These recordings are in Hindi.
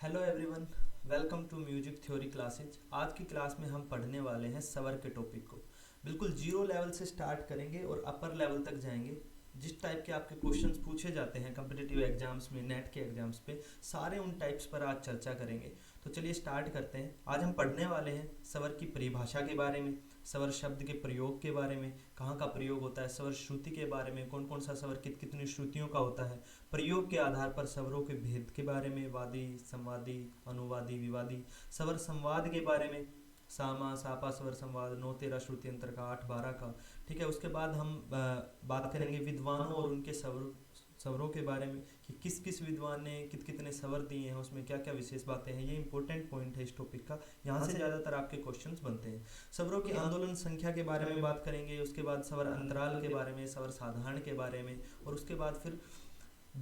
Hello everyone, welcome to music theory classes. आज की क्लास में हम पढ़ने वाले हैं स्वर के टॉपिक को। बिल्कुल जीरो लेवल से स्टार्ट करेंगे और अपर लेवल तक जाएंगे। जिस टाइप के आपके क्वेश्चंस पूछे जाते हैं कम्पिटिटिव एग्जाम्स में, नेट के एग्जाम्स पे, सारे उन टाइप्स पर आज चर्चा करेंगे। तो चलिए स्टार्ट करते हैं। आज हम पढ़ने वाले हैं स्वर की परिभाषा के बारे में, स्वर शब्द के प्रयोग के बारे में, कहाँ का प्रयोग होता है, स्वर श्रुति के बारे में, कौन कौन सा स्वर कितनी श्रुतियों का होता है, प्रयोग के आधार पर स्वरों के भेद के बारे में, वादी, संवादी, अनुवादी, विवादी, स्वर संवाद के बारे में, सामा सापा स्वर संवाद, 9 13 श्रुति अंतर का, 8 12 का। ठीक है, उसके बाद हम बात करेंगे विद्वानों और उनके स्वरों के बारे में कि किस किस विद्वान ने कितने स्वर दिए हैं, उसमें क्या क्या विशेष बातें हैं। ये इंपॉर्टेंट पॉइंट है इस टॉपिक का, यहाँ से ज़्यादातर आपके क्वेश्चंस बनते हैं। स्वरों की आंदोलन संख्या के बारे में बात करेंगे, उसके बाद स्वर अंतराल के बारे में, स्वर साधारण के बारे में, और उसके बाद फिर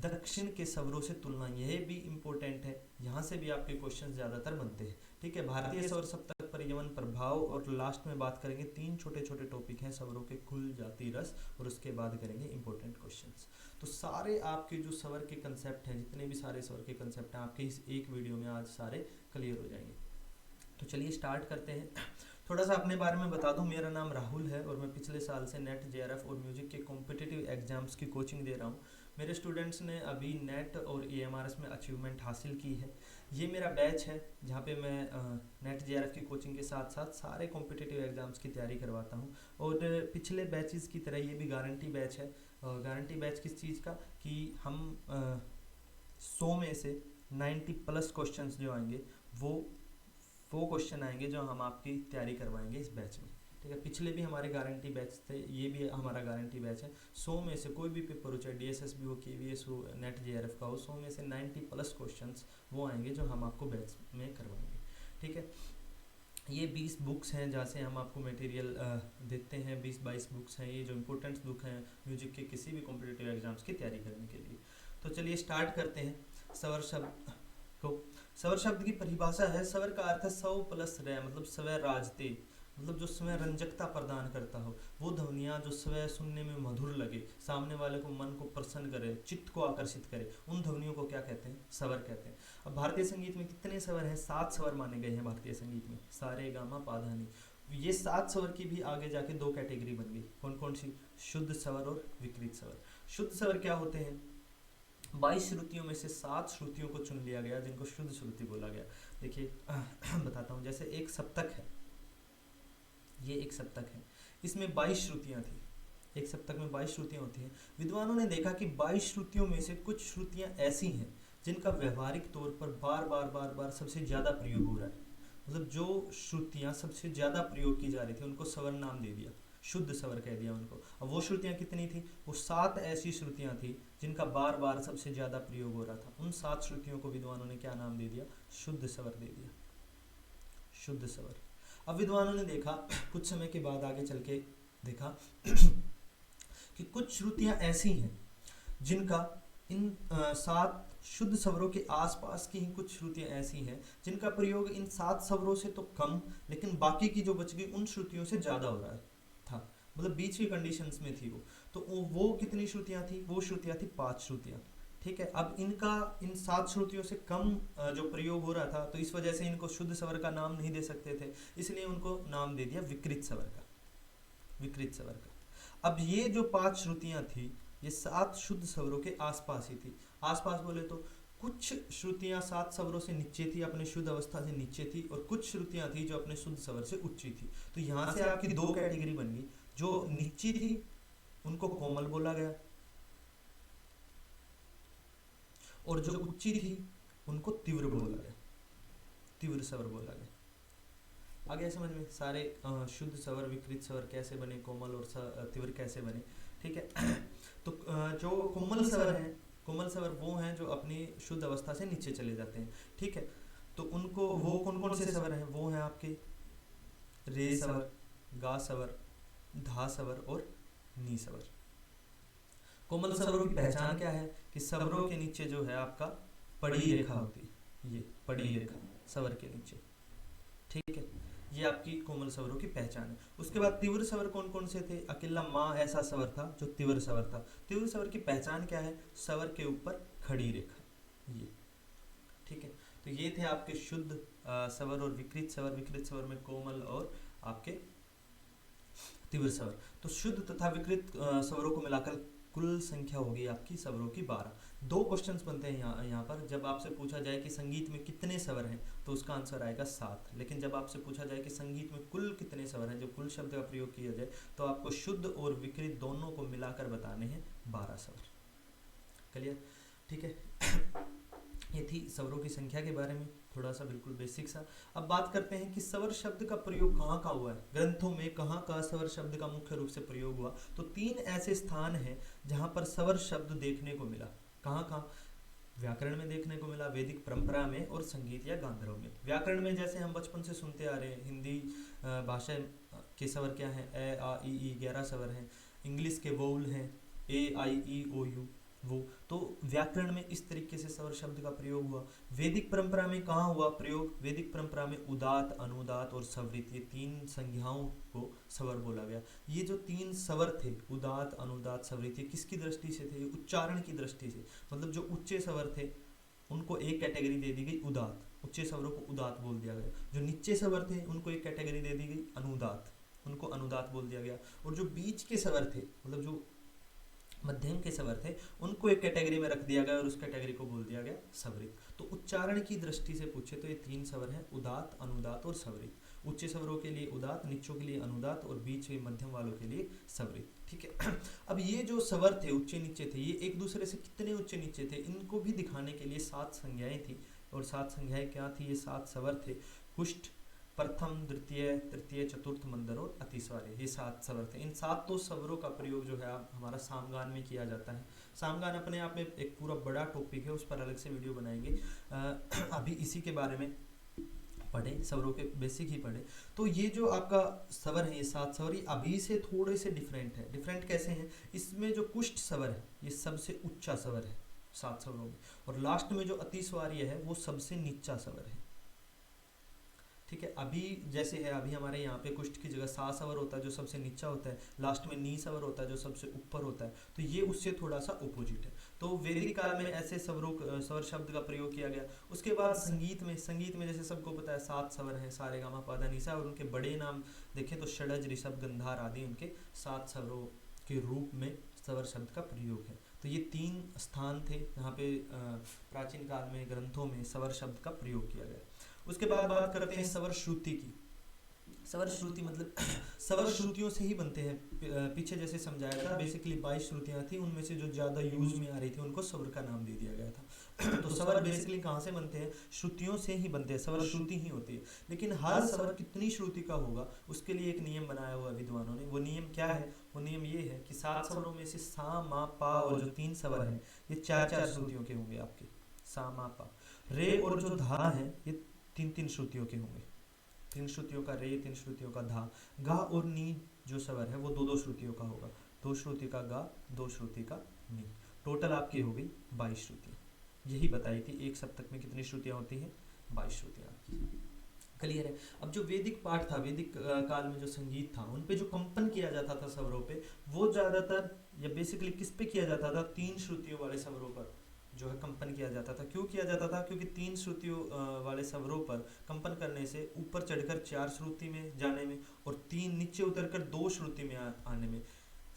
दक्षिण के स्वरों से तुलना, यह भी इम्पोर्टेंट है, यहाँ से भी आपके क्वेश्चन ज़्यादातर बनते हैं। ठीक है, भारतीय स्वर सप्तक, परियमन, प्रभाव, और लास्ट में बात करेंगे 3 छोटे छोटे टॉपिक हैं स्वरों के, कुल, जाति, रस, और उसके बाद करेंगे इंपॉर्टेंट क्वेश्चंस। तो सारे आपके जो स्वर के कंसेप्ट हैं, जितने भी सारे स्वर के कंसेप्ट हैं, आपके इस एक वीडियो में आज सारे क्लियर हो जाएंगे। तो चलिए स्टार्ट करते हैं। थोड़ा सा अपने बारे में बता दूं, मेरा नाम राहुल है और मैं पिछले साल से नेट, जेआरएफ और म्यूजिक के कॉम्पिटिटिव एग्जाम्स की कोचिंग दे रहा हूं। मेरे स्टूडेंट्स ने अभी नेट और एएमआरएस में अचीवमेंट हासिल की है। ये मेरा बैच है जहाँ पे मैं नेट, जेआरएफ की कोचिंग के साथ साथ सारे कॉम्पिटिटिव एग्जाम्स की तैयारी करवाता हूँ। और पिछले बैचेस की तरह ये भी गारंटी बैच है। गारंटी बैच किस चीज़ का, कि हम 100 में से 90+ क्वेश्चंस जो आएंगे वो क्वेश्चन आएंगे जो हम आपकी तैयारी करवाएंगे इस बैच में। ठीक है, पिछले भी हमारे गारंटी बैच थे, ये भी हमारा गारंटी बैच है। 100 में से कोई भी पेपर हो, चाहे डीएसएस भी हो, केवीएस हो, नेट जेआरएफ का हो, 100 में से 90+ क्वेश्चंस वो आएंगे जो हम आपको बैच में करवाएंगे। ठीक है, ये 20 बुक्स हैं जहाँ से हम आपको मटेरियल देते हैं। 20-22 बुक्स हैं ये, जो इम्पोर्टेंट बुक हैं म्यूजिक के किसी भी कॉम्पिटिटिव एग्जाम्स की तैयारी करने के लिए। तो चलिए स्टार्ट करते हैं स्वर शब्द को। स्वर शब्द की परिभाषा है, स्वर का अर्थ है सौ प्लस रे, मतलब स्वर राजते, मतलब जो स्वर रंजकता प्रदान करता हो, वो ध्वनियाँ जो स्वर सुनने में मधुर लगे, सामने वाले को मन को प्रसन्न करे, चित्त को आकर्षित करे, उन ध्वनियों को क्या कहते हैं, स्वर कहते हैं। अब भारतीय संगीत में कितने स्वर हैं? 7 स्वर माने गए हैं भारतीय संगीत में, सारे गामा पाधा नी। ये 7 स्वर की भी आगे जाके 2 कैटेगरी बन गई। कौन कौन सी? शुद्ध स्वर और विकृत स्वर। शुद्ध स्वर क्या होते हैं? 22 श्रुतियों में से 7 श्रुतियों को चुन लिया गया जिनको शुद्ध श्रुति बोला गया। देखिए बताता हूँ, जैसे एक सप्तक है, ये एक सप्तक है, इसमें 22 श्रुतियाँ थी। एक सप्तक में 22 श्रुतियाँ होती हैं। विद्वानों ने देखा कि 22 श्रुतियों में से कुछ श्रुतियाँ ऐसी हैं जिनका व्यवहारिक तौर पर बार बार बार बार सबसे ज़्यादा प्रयोग हो रहा है, मतलब जो श्रुतियाँ सबसे ज़्यादा प्रयोग की जा रही थी उनको स्वर नाम दे दिया, शुद्ध स्वर कह दिया उनको। अब वो श्रुतियाँ कितनी थी? वो 7 ऐसी श्रुतियाँ थी जिनका बार बार सबसे ज़्यादा प्रयोग हो रहा था। उन 7 श्रुतियों को विद्वानों ने क्या नाम दे दिया? शुद्ध स्वर दे दिया, शुद्ध स्वर। अब विद्वानों ने देखा, कुछ समय के बाद आगे चल के देखा कि कुछ श्रुतियाँ ऐसी हैं जिनका इन 7 शुद्ध स्वरों के आसपास की ही कुछ श्रुतियाँ ऐसी हैं जिनका प्रयोग इन 7 स्वरों से तो कम, लेकिन बाकी की जो बच गई उन श्रुतियों से ज़्यादा हो रहा है था, मतलब बीच की कंडीशंस में थी वो। तो वो कितनी श्रुतियाँ थी? वो श्रुतियाँ थी 5 श्रुतियाँ। ठीक है, अब इनका इन 7 श्रुतियों से कम जो प्रयोग हो रहा था, तो इस वजह से इनको शुद्ध स्वर का नाम नहीं दे सकते थे, इसलिए उनको नाम दे दिया विकृत स्वर का, विकृत स्वर का। अब ये जो 5 श्रुतियाँ थी, ये 7 शुद्ध स्वरों के आसपास ही थी। आसपास बोले तो कुछ श्रुतियाँ 7 स्वरों से नीचे थी, अपने शुद्ध अवस्था से नीचे थी, और कुछ श्रुतियाँ थी जो अपने शुद्ध स्वर से ऊंची थी। तो यहाँ से आपकी 2 कैटेगरी बन गई। जो नीची थी उनको कोमल बोला गया, और जो ऊंची थी उनको तीव्र बोला गया, तीव्र स्वर बोला गया। आगे समझ में सारे शुद्ध स्वर, विकृत स्वर कैसे बने, कोमल और तीव्र कैसे बने। ठीक है तो जो कोमल स्वर हैं, कोमल स्वर वो हैं जो अपनी शुद्ध अवस्था से नीचे चले जाते हैं। ठीक है, तो उनको वो कौन कौन से स्वर हैं? वो हैं आपके रे स्वर, गा स्वर, धा स्वर और नी स्वर। कोमल स्वरों की पहचान क्या है? कि स्वरों के नीचे जो है आपका पड़ी रेखा होती है, ये पड़ी रेखा स्वर के नीचे। ठीक है, ये आपकी कोमल स्वरों की पहचान है। उसके बाद तीव्र स्वर कौन कौन से थे? अकेला माँ ऐसा स्वर था जो तीव्र स्वर था। तीव्र स्वर की पहचान क्या है? स्वर के ऊपर खड़ी रेखा, ये। ठीक है, तो ये थे आपके शुद्ध स्वर और विकृत स्वर। विकृत स्वर में कोमल और आपके तीव्र स्वर। तो शुद्ध तथा विकृत स्वरों को मिलाकर कुल संख्या होगी आपकी स्वरों की 12। दो क्वेश्चंस बनते हैं यहाँ पर। जब आपसे पूछा जाए कि संगीत में कितने स्वर हैं तो उसका आंसर आएगा 7। लेकिन जब आपसे पूछा जाए कि संगीत में कुल कितने स्वर हैं, जब कुल शब्द का प्रयोग किया जाए तो आपको शुद्ध और विकृत दोनों को मिलाकर बताने हैं 12 स्वर। क्लियर? ठीक है। ये थी स्वरों की संख्या के बारे में थोड़ा सा बिल्कुल बेसिक सा। अब बात करते हैं कि स्वर शब्द का प्रयोग कहाँ कहाँ हुआ है, ग्रंथों में कहाँ कहाँ स्वर शब्द का मुख्य रूप से प्रयोग हुआ। तो 3 ऐसे स्थान हैं जहाँ पर स्वर शब्द देखने को मिला। कहाँ कहाँ? व्याकरण में देखने को मिला, वैदिक परंपरा में, और संगीत या गांधर्व में। व्याकरण में जैसे हम बचपन से सुनते आ रहे हैं, हिंदी भाषा के स्वर क्या हैं? ए आ ई ई 11 स्वर हैं। इंग्लिश के वोवल हैं ए आई ई ओ यू वो। तो व्याकरण में इस तरीके से स्वर शब्द का प्रयोग हुआ। वैदिक परंपरा में कहाँ हुआ प्रयोग? वैदिक परंपरा में उदात, अनुदात और स्वरित, ये 3 संज्ञाओं को स्वर बोला गया। ये जो 3 स्वर थे, उदात, अनुदात, स्वरित, ये किसकी दृष्टि से थे? उच्चारण की दृष्टि से। मतलब जो उच्चे स्वर थे उनको एक कैटेगरी दे दी गई उदात, उच्चे स्वरों को उदात बोल दिया गया। जो नीचे स्वर थे उनको एक कैटेगरी दे दी गई अनुदात, उनको अनुदात बोल दिया गया। और जो बीच के स्वर थे, मतलब जो मध्यम के स्वर थे, उनको एक कैटेगरी में रख दिया गया और उस कैटेगरी को बोल दिया गया स्वरित। तो उच्चारण की दृष्टि से पूछे तो ये 3 स्वर हैं, उदात, अनुदात और स्वरित। उच्च स्वरों के लिए उदात, निच्चों के लिए अनुदात और बीच के मध्यम वालों के लिए स्वरित। ठीक है। अब ये जो स्वर थे उच्चे नीचे थे, ये एक दूसरे से कितने उच्चे नीचे थे, इनको भी दिखाने के लिए 7 संज्ञाएं थी। और 7 संज्ञाएं क्या थी? ये 7 स्वर थे। कुष्ठ, प्रथम, द्वितीय, तृतीय, चतुर्थ, मंदर और अतिस्वार्य, ये 7 स्वर थे। इन 7 स्वरों का प्रयोग जो है हमारा सामगान में किया जाता है। सामगान अपने आप में एक पूरा बड़ा टॉपिक है, उस पर अलग से वीडियो बनाएंगे। अभी इसी के बारे में पढ़े, स्वरों के बेसिक ही पढ़े। तो ये जो आपका स्वर है, ये 7 स्वर, ये अभी से थोड़े से डिफरेंट है। डिफरेंट कैसे हैं? इसमें जो कुष्ठ स्वर है ये सबसे ऊंचा स्वर है 7 स्वरों में, और लास्ट में जो अतिस्वार्य है वो सबसे नीचा स्वर है। ठीक है। अभी जैसे है, अभी हमारे यहाँ पे कुष्ठ की जगह सा स्वर होता है जो सबसे नीचा होता है, लास्ट में नी स्वर होता है जो सबसे ऊपर होता है। तो ये उससे थोड़ा सा अपोजिट है। तो वैदिक काल में ऐसे स्वर शब्द का प्रयोग किया गया। उसके बाद संगीत में जैसे सबको पता है 7 स्वर हैं, सा रे गा मा पा धा नी सा, और उनके बड़े नाम देखें तो षडज, ऋषभ, गंधार आदि उनके 7 स्वरों के रूप में स्वर शब्द का प्रयोग है। तो ये 3 स्थान थे जहाँ पे प्राचीन काल में ग्रंथों में स्वर शब्द का प्रयोग किया गया। उसके बाद बात करते हैं स्वर श्रुति की। स्वर श्रुति मतलब स्वर श्रुतियों से ही बनते हैं। पीछे जैसे समझाया था, बेसिकली 22 श्रुतियां थी, उनमें से जो ज्यादा यूज में आ रही थी उनको स्वर का नाम दे दिया गया था। तो स्वर बेसिकली कहाँ से बनते हैं? श्रुतियों से ही बनते हैं, स्वर श्रुति ही होती है। लेकिन हर स्वर कितनी श्रुति का होगा उसके लिए एक नियम बनाया हुआ है विद्वानों ने। वो नियम क्या है? वो नियम ये है कि 7 स्वरों में से सा, मा, पा और जो 3 स्वर हैं ये 4-4 श्रुतियों के होंगे आपके। सा, मा, पा। रे और जो धा है ये 3-3 श्रुतियों के होंगे। 3 श्रुतियों का रे, 3 श्रुतियों का धा। गा और नी जो स्वर है वो 2-2 श्रुतियों का होगा। 2 श्रुति का गा, 2 श्रुति का नी। टोटल आपकी हो गई 22 श्रुतियाँ। यही बताई थी एक सप्तक में कितनी श्रुतियाँ होती हैं? 22 श्रुतियाँ आपकी। क्लियर है? अब जो वैदिक पाठ था, वैदिक काल में जो संगीत था, उन पे जो कंपन किया जाता था स्वरों पे, वो ज्यादातर या बेसिकली किस पे किया जाता था? 3 श्रुतियों वाले स्वरों पर जो है कंपन किया जाता था। क्यों किया जाता था? क्योंकि 3 श्रुतियों वाले स्वरों पर कंपन करने से ऊपर चढ़कर 4 श्रुति में जाने में और 3 नीचे उतरकर 2 श्रुति में आने में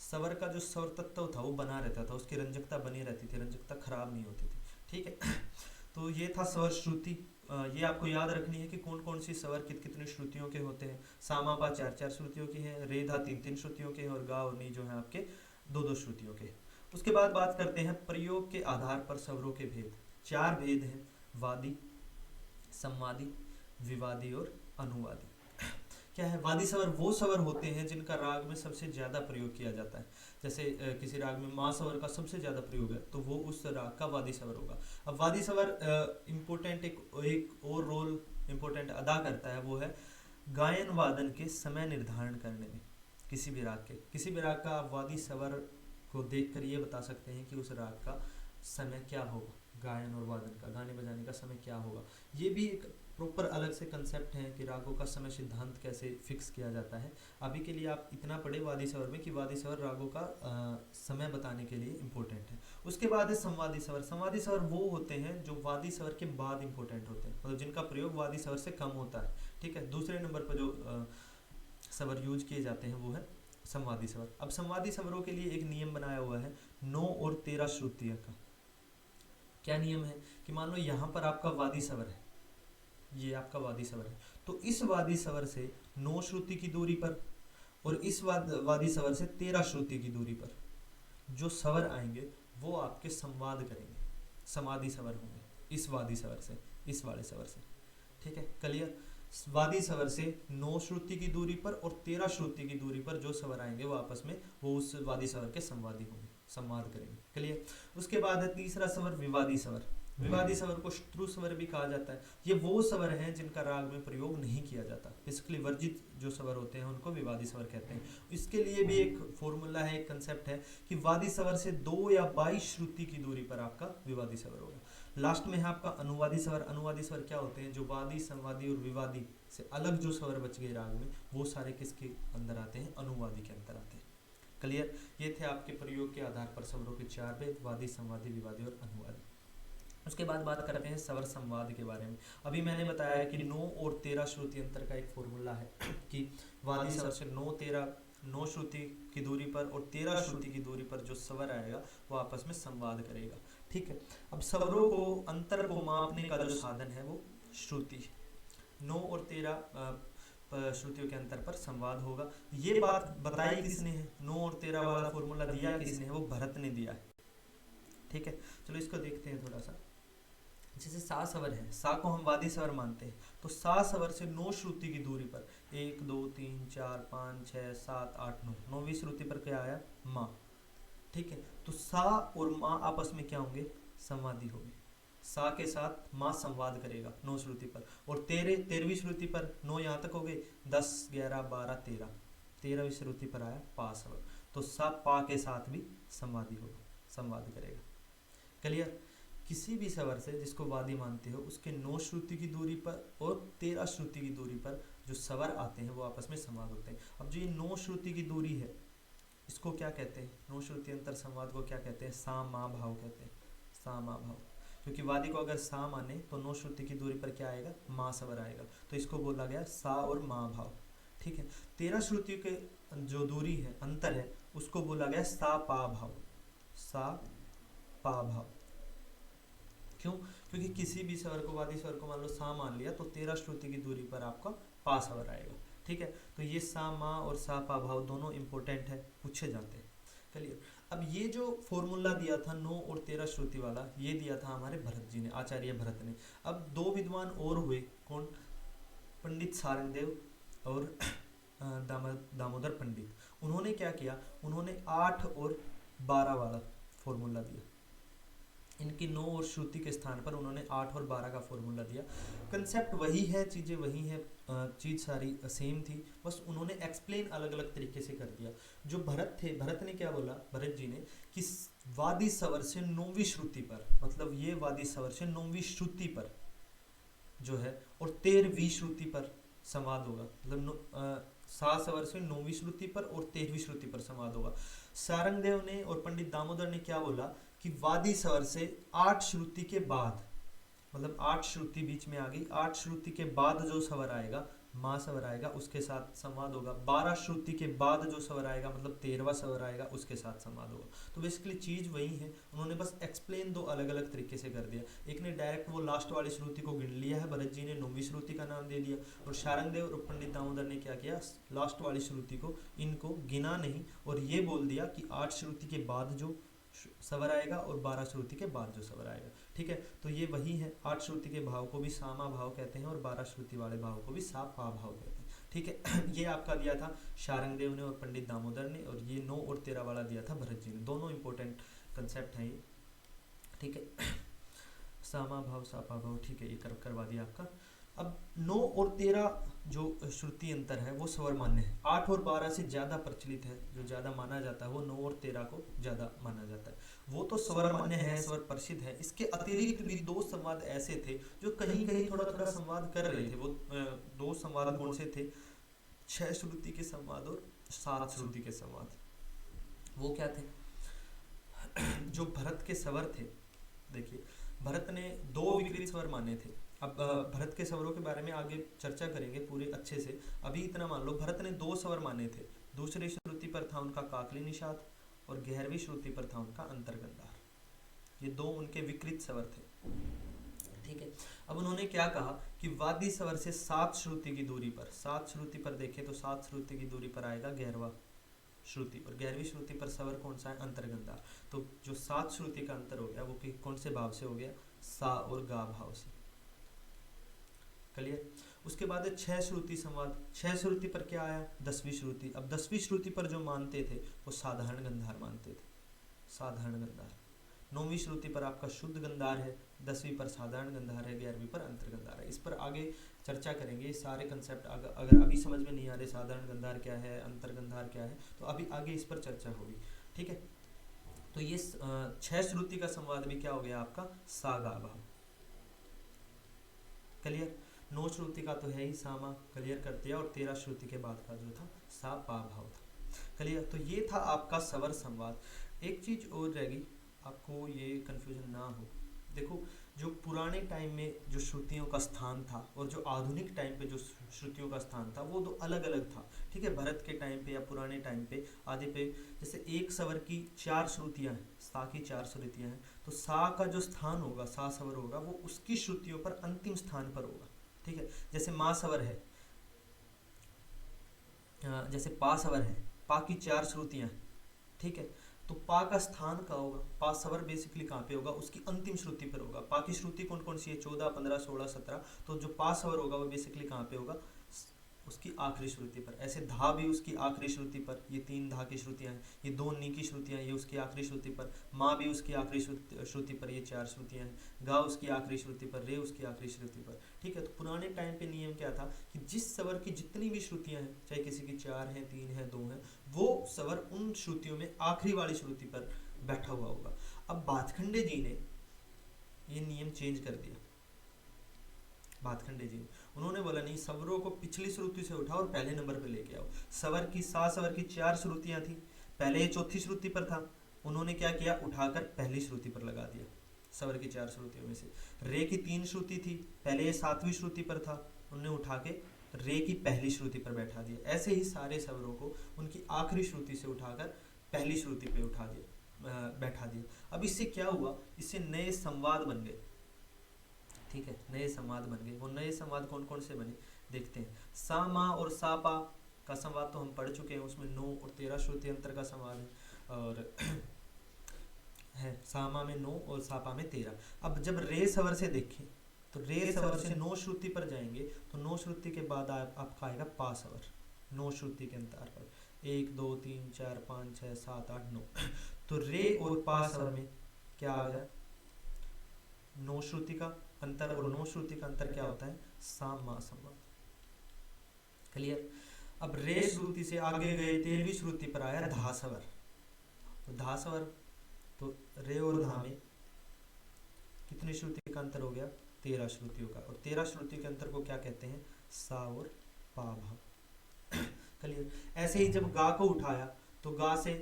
स्वर का जो स्वर तत्व था वो बना रहता था, उसकी रंजकता बनी रहती थी, रंजकता खराब नहीं होती थी। ठीक है। तो ये था स्वर श्रुति। ये आपको याद रखनी है कि कौन कौन सी स्वर कितनी श्रुतियों के होते हैं। सामा पा 4-4 श्रुतियों की है, रे धा 3-3 श्रुतियों के हैं, और गा और नी जो है आपके 2-2 श्रुतियों के। उसके बाद बात करते हैं प्रयोग के आधार पर स्वरों के भेद। 4 भेद हैं, वादी, संवादी, विवादी और अनुवादी। क्या है? वादी स्वर वो स्वर होते हैं जिनका राग में सबसे ज्यादा प्रयोग किया जाता है। जैसे किसी राग में मा स्वर का सबसे ज्यादा प्रयोग है तो वो उस राग का वादी स्वर होगा। अब वादी स्वर इम्पोर्टेंट एक और रोल इम्पोर्टेंट अदा करता है, वो है गायन वादन के समय निर्धारण करने में। किसी भी राग का वादी स्वर को देखकर ये बता सकते हैं कि उस राग का समय क्या होगा, गायन और वादन का, गाने बजाने का समय क्या होगा। ये भी एक प्रॉपर अलग से कंसेप्ट है कि रागों का समय सिद्धांत कैसे फिक्स किया जाता है। अभी के लिए आप इतना पढ़े वादी स्वर में कि वादी स्वर रागों का समय बताने के लिए इम्पोर्टेंट है। उसके बाद है संवादी स्वर। संवादी स्वर वो होते हैं जो वादी स्वर के बाद इम्पोर्टेंट होते हैं, मतलब जिनका प्रयोग वादी स्वर से कम होता है। ठीक है, दूसरे नंबर पर जो स्वर यूज किए जाते हैं वो है संवादी स्वर। अब संवादी स्वरों के लिए एक नियम बनाया हुआ है 9 और 13 श्रुतियों का। क्या नियम है कि मान लो यहाँ पर आपका वादी स्वर है, ये आपका वादी स्वर है, तो इस वादी स्वर से 9 श्रुति की दूरी पर और इस वादी स्वर से 13 श्रुति की दूरी पर जो स्वर आएंगे वो आपके संवाद करेंगे, समाधि स्वर होंगे इस वादी स्वर से, इस वाले स्वर से। ठीक है, क्लियर। वादी स्वर से 9 श्रुति की दूरी पर और 13 श्रुति की दूरी पर जो स्वर आएंगे वो आपस में वो उस वादी स्वर के संवादी होंगे, संवाद करेंगे। क्लियर। उसके बाद है तीसरा स्वर विवादी स्वर। विवादी स्वर को शत्रु स्वर भी कहा जाता है। ये वो स्वर हैं जिनका राग में प्रयोग नहीं किया जाता, बेसिकली वर्जित जो स्वर होते हैं उनको विवादी स्वर कहते हैं। इसके लिए भी एक फॉर्मूला है, एक कंसेप्ट है कि वादी स्वर से 2 या 22 श्रुति की दूरी पर आपका विवादी स्वर होगा। लास्ट में है आपका अनुवादी स्वर। अनुवादी स्वर क्या होते हैं, जो वादी, संवादी और विवादी से अलग जो स्वर बच गए राग में वो सारे किसके अंदर आते हैं, अनुवादी के अंदर आते हैं। क्लियर। ये थे आपके प्रयोग के आधार पर स्वरों के 4 भेद, वादी, संवादी, विवादी और अनुवादी। उसके बाद बात करते हैं स्वर संवाद के बारे में। अभी मैंने बताया है कि 9 और 13 श्रुति अंतर का एक फॉर्मूला है कि वादी स्वर से 9 श्रुति की दूरी पर और 13 श्रुति की दूरी पर जो स्वर आएगा वो आपस में संवाद करेगा। ठीक है। अब स्वरों को अंतर को मापने का जो साधन है वो श्रुति। 9 और 13 श्रुतियों के अंतर पर संवाद होगा। ये बात बताई किसने है, 9 और 13 वाला फॉर्मूला दिया किसने है, वो भरत ने दिया है। ठीक है, चलो इसको देखते हैं थोड़ा सा। जैसे सा स्वर है, सा को हम वादी स्वर मानते हैं, तो सा स्वर से 9 श्रुति की दूरी पर 1 2 3 4 5 6 7 8 9 9वीं श्रुति पर क्या आया, माँ। ठीक है, तो सा और माँ आपस में क्या होंगे, संवादी होंगे। सा के साथ माँ संवाद करेगा 9 श्रुति पर, और 13वीं श्रुति पर 9 यहाँ तक हो गए, 10 11 12 13, 13वीं श्रुति पर आया पा स्वर, तो सा पा के साथ भी संवादी होगा, संवाद करेगा। क्लियर। किसी भी स्वर से जिसको वादी मानते हो उसके 9 श्रुति की दूरी पर और 13 श्रुति की दूरी पर जो स्वर आते हैं वो आपस में संवाद होते हैं। अब जो ये 9 श्रुति की दूरी है इसको क्या कहते हैं, 9 श्रुति अंतर संवाद को क्या कहते हैं, सा मा भाव कहते हैं, सा मा भाव। क्योंकि वादी को अगर सा माने तो 9 श्रुति की दूरी पर क्या आएगा, मा स्वर आएगा, तो इसको बोला गया सा और मा भाव। ठीक है। 13 श्रुति के जो दूरी है, अंतर है, उसको बोला गया सा पा भाव, सा पा भाव। क्यों, क्योंकि किसी भी स्वर को, वादी स्वर को मान लो सा मान लिया तो 13 श्रुति की दूरी पर आपका पा स्वर आएगा। ठीक है, तो ये सा मा और सा पा भाव दोनों इंपॉर्टेंट है, पूछे जाते हैं। क्लियर। अब ये जो फॉर्मूला दिया था 9 और 13 श्रुति वाला, ये दिया था हमारे भरत जी ने, आचार्य भरत ने। अब 2 विद्वान और हुए, कौन, पंडित सारंगदेव और दामोदर पंडित। उन्होंने क्या किया, उन्होंने 8 और 12 वाला फॉर्मूला दिया। इनकी 9 और श्रुति के स्थान पर उन्होंने 8 और 12 का फॉर्मूला दिया। कंसेप्ट वही है, चीज़ें वही हैं, चीज़ सारी सेम थी, बस उन्होंने एक्सप्लेन अलग अलग तरीके से कर दिया। जो भरत थे, भरत ने क्या बोला, भरत जी ने, कि वादी स्वर से 9वीं श्रुति पर, मतलब ये वादी स्वर से 9वीं श्रुति पर जो है और 13वीं श्रुति पर संवाद होगा, मतलब सा स्वर से 9वीं श्रुति पर और 13वीं श्रुति पर संवाद होगा। सारंगदेव ने और पंडित दामोदर ने क्या बोला कि वादी स्वर से 8 श्रुति के बाद, मतलब 8 श्रुति बीच में आ गई, 8 श्रुति के बाद जो स्वर आएगा, माँ स्वर आएगा, उसके साथ संवाद होगा। 12 श्रुति के बाद जो स्वर आएगा, मतलब 13वां स्वर आएगा, उसके साथ संवाद होगा। तो बेसिकली चीज वही है, उन्होंने बस एक्सप्लेन 2 अलग अलग तरीके से कर दिया। एक ने डायरेक्ट वो लास्ट वाली श्रुति को गिन लिया है, भरत जी ने 9वीं श्रुति का नाम दे दिया, और सारंगदेव और पंडित दामोदर ने क्या किया, लास्ट वाली श्रुति को, इनको गिना नहीं और ये बोल दिया कि 8 श्रुति के बाद जो स्वर आएगा और 12 श्रुति के बाद जो स्वर आएगा। ठीक है, तो ये वही है, 8 श्रुति के भाव को भी सामा भाव कहते हैं और 12 श्रुति वाले भाव को भी सा पा भाव कहते हैं। ठीक है, ये आपका दिया था शारंगदेव ने और पंडित दामोदर ने, और ये 9 और 13 वाला दिया था भरत जी ने। दोनों इंपॉर्टेंट कंसेप्ट हैं ये। ठीक है, सामा भाव, सापा भाव। ठीक है, ये करवा दिया आपका। अब 9 और 13 जो श्रुति अंतर है वो स्वर मान्य है। 8 और 12 से ज्यादा प्रचलित है, जो ज्यादा माना जाता है वो 9 और 13 को ज्यादा माना जाता है। वो तो स्वर मान्य है, स्वर प्रसिद्ध है। इसके अतिरिक्त भी दो संवाद ऐसे थे जो कहीं कहीं थोड़ा थोड़ा संवाद कर रहे थे। वो दो संवाद कौन से थे? 6 श्रुति के संवाद और 7 श्रुति के संवाद। वो क्या थे? जो भरत के स्वर थे, देखिए भरत ने 2 विकृत स्वर माने थे। अब भरत के स्वरों के बारे में आगे चर्चा करेंगे पूरे अच्छे से। अभी इतना मान लो, भरत ने 2 स्वर माने थे। दूसरी श्रुति पर था उनका काकली निषाद और 11वीं श्रुति पर था उनका अंतर्गंधार। ये 2 उनके विकृत स्वर थे, ठीक है। अब उन्होंने क्या कहा कि वादी स्वर से 7 श्रुति की दूरी पर, 7 श्रुति पर देखें तो 7 श्रुति की दूरी पर आएगा 11वां श्रुति, और 11वीं श्रुति पर स्वर कौन सा है? अंतर्गंधार। तो जो 7 श्रुति का अंतर हो गया वो कौन से भाव से हो गया? सा और गा भाव से। क्लियर? उसके बाद 6 श्रुति संवाद। 6 श्रुति पर क्या आया? 10वीं श्रुति। अब 10वीं श्रुति पर जो मानते थे वो साधारण गंधार मानते थे, साधारण गंधार। 9वीं श्रुति पर आपका शुद्ध गंधार है, 10वीं पर साधारण गंधार है, 11वीं पर अंतर्गंधार है। इस पर आगे चर्चा करेंगे। सारे कंसेप्ट अगर अभी समझ में नहीं आ रहे, साधारण गंधार क्या है, अंतर्गंधार क्या है, तो अभी आगे इस पर चर्चा होगी, ठीक है। तो ये 6 श्रुति का संवाद भी क्या हो गया आपका? सा गा भाव। क्लियर? 9 श्रुति का तो है ही सामा, क्लियर कर दिया, और 13 श्रुति के बाद का जो था सा पा भाव था। क्लियर? तो ये था आपका स्वर संवाद। एक चीज और रहेगी, आपको ये कंफ्यूजन ना हो। देखो, जो पुराने टाइम में जो श्रुतियों का स्थान था और जो आधुनिक टाइम पे जो श्रुतियों का स्थान था वो 2 अलग अलग था, ठीक है। भरत के टाइम पे या पुराने टाइम पे आदि पे जैसे एक स्वर की 4 श्रुतियां हैं, सा की 4 श्रुतियां हैं, तो सा का जो स्थान होगा, सा स्वर होगा, वो उसकी श्रुतियों पर अंतिम स्थान पर होगा, ठीक है। जैसे मा स्वर है, जैसे पा स्वर है, पा की 4 श्रुतियां हैं, ठीक है। तो पा का स्थान कहाँ होगा? पा स्वर बेसिकली कहाँ पे होगा? उसकी अंतिम श्रुति पर होगा। पा की श्रुति कौन कौन सी है? 14, 15, 16, 17। तो जो पा स्वर होगा वो बेसिकली कहाँ पे होगा? उसकी आखिरी श्रुति पर। ऐसे धा भी उसकी आखिरी श्रुति पर, ये 3 धा की श्रुतियां हैं। ये 2 नी की श्रुतियां, ये उसकी आखिरी श्रुति पर। माँ भी उसकी आखिरी श्रुति पर, ये 4 श्रुतियां हैं। गा उसकी आखिरी श्रुति पर, रे उसकी आखिरी श्रुति पर, ठीक है। तो पुराने टाइम पे नियम क्या था कि जिस स्वर की जितनी भी श्रुतियां हैं, चाहे किसी की 4 हैं, 3 हैं, 2 हैं, वो स्वर उन श्रुतियों में आखिरी वाली श्रुति पर बैठा हुआ होगा। अब भातखंडे जी ने ये नियम चेंज कर दिया। भातखंडे जी उन्होंने बोला नहीं, स्वरों को पिछली श्रुति से उठाओ और पहले नंबर पे लेके आओ। स्वर की 4 श्रुतियां थी, पहले ये 4थी श्रुति पर था, उन्होंने क्या किया? उठाकर पहली श्रुति पर लगा दिया। स्वर की 4 श्रुतियों में से रे की 3 श्रुति थी, पहले ये 7वीं श्रुति पर था, उन्होंने उठा के रे की पहली श्रुति पर बैठा दिया। ऐसे ही सारे स्वरों को उनकी आखिरी श्रुति से उठाकर पहली श्रुति पे उठा दिया, बैठा दिया। अब इससे क्या हुआ? इससे नए संवाद बन गए, ठीक है, नए संवाद बन गए। वो नए संवाद कौन कौन से बने देखते हैं। सा मा और सा पा का संवाद तो हम पढ़ चुके हैं, उसमें 9 और 13 श्रुति अंतर का संवाद है, और है सा मा में 9 और सा पा में 13। अब जब रे स्वर से देखें तो रे स्वर से 9 श्रुति पर जाएंगे तो 9 श्रुति के बाद आपका आएगा पा स्वर। 9 श्रुति के अंतर पर 1 2 3 4 5 6 7 8 9। तो रे और पा स्वर में क्या आ गया? 9 श्रुति का अंतर, और 9 श्रुति का अंतर क्या होता है? साम मा संवाद। क्लियर? अब रे श्रुति से आगे गए, 13वीं श्रुति पर आया धा स्वर। तो धा स्वर, तो रे और धा में कितनी श्रुति का अंतर हो गया? 13 श्रुतियों का। और 13 श्रुति के अंतर को क्या कहते हैं? सा और पा भाव। क्लियर? ऐसे ही जब गा को उठाया तो गा से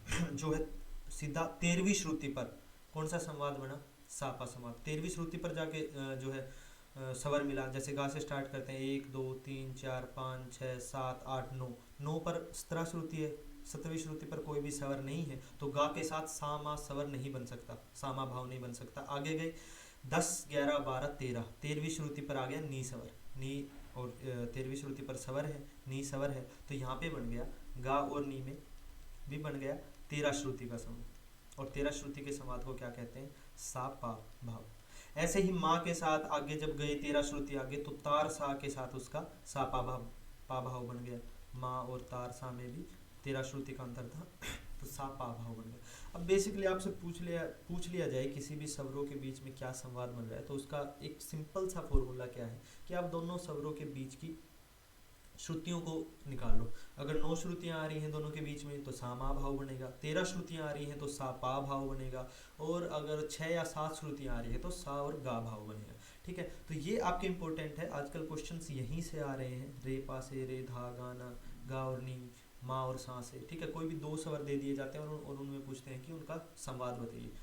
जो है सीधा 13वीं श्रुति पर कौन सा संवाद बना? सापा संवाद। 13वीं श्रुति पर जाके जो है स्वर मिला। जैसे गा से स्टार्ट करते हैं 1 2 3 4 5 6 7 8 9। 9 पर 17 श्रुति है, 7वीं श्रुति पर कोई भी स्वर नहीं है, तो गा के साथ सामा स्वर नहीं बन सकता, सामा भाव नहीं बन सकता। आगे गए 10 11 12 13, 13वीं श्रुति पर आ गया नी स्वर। नी और 13वीं श्रुति पर स्वर है, नी स्वर है, तो यहाँ पे बन गया गा और नी में भी बन गया 13 श्रुति का संवाद। और 13 श्रुति के संवाद को क्या कहते हैं? सा पा भाव। ऐसे ही माँ के साथ आगे जब गए 13 श्रुति आगे, तो तार सा के साथ उसका सा पा भाव बन गया। माँ और तार सा में भी 13 श्रुति का अंतर था, तो सा पा भाव बन गया। अब बेसिकली आपसे पूछ लिया जाए किसी भी स्वरों के बीच में क्या संवाद बन रहा है, तो उसका एक सिंपल सा फॉर्मूला क्या है कि आप दोनों स्वरों के बीच की श्रुतियों को निकाल लो। अगर 9 श्रुतियां आ रही हैं दोनों के बीच में तो सा मा भाव बनेगा, 13 श्रुतियां आ रही हैं तो सा पा भाव बनेगा, और अगर 6 या 7 श्रुतियां आ रही है तो सा और गा भाव बनेगा। ठीक है, तो ये आपके इंपॉर्टेंट है, आजकल क्वेश्चंस यहीं से आ रहे हैं, रे पा से रे धा गाना, गा और नी, माँ और सा से। ठीक है, कोई भी 2 स्वर दे दिए जाते हैं और उनमें पूछते हैं कि उनका संवाद बताइए,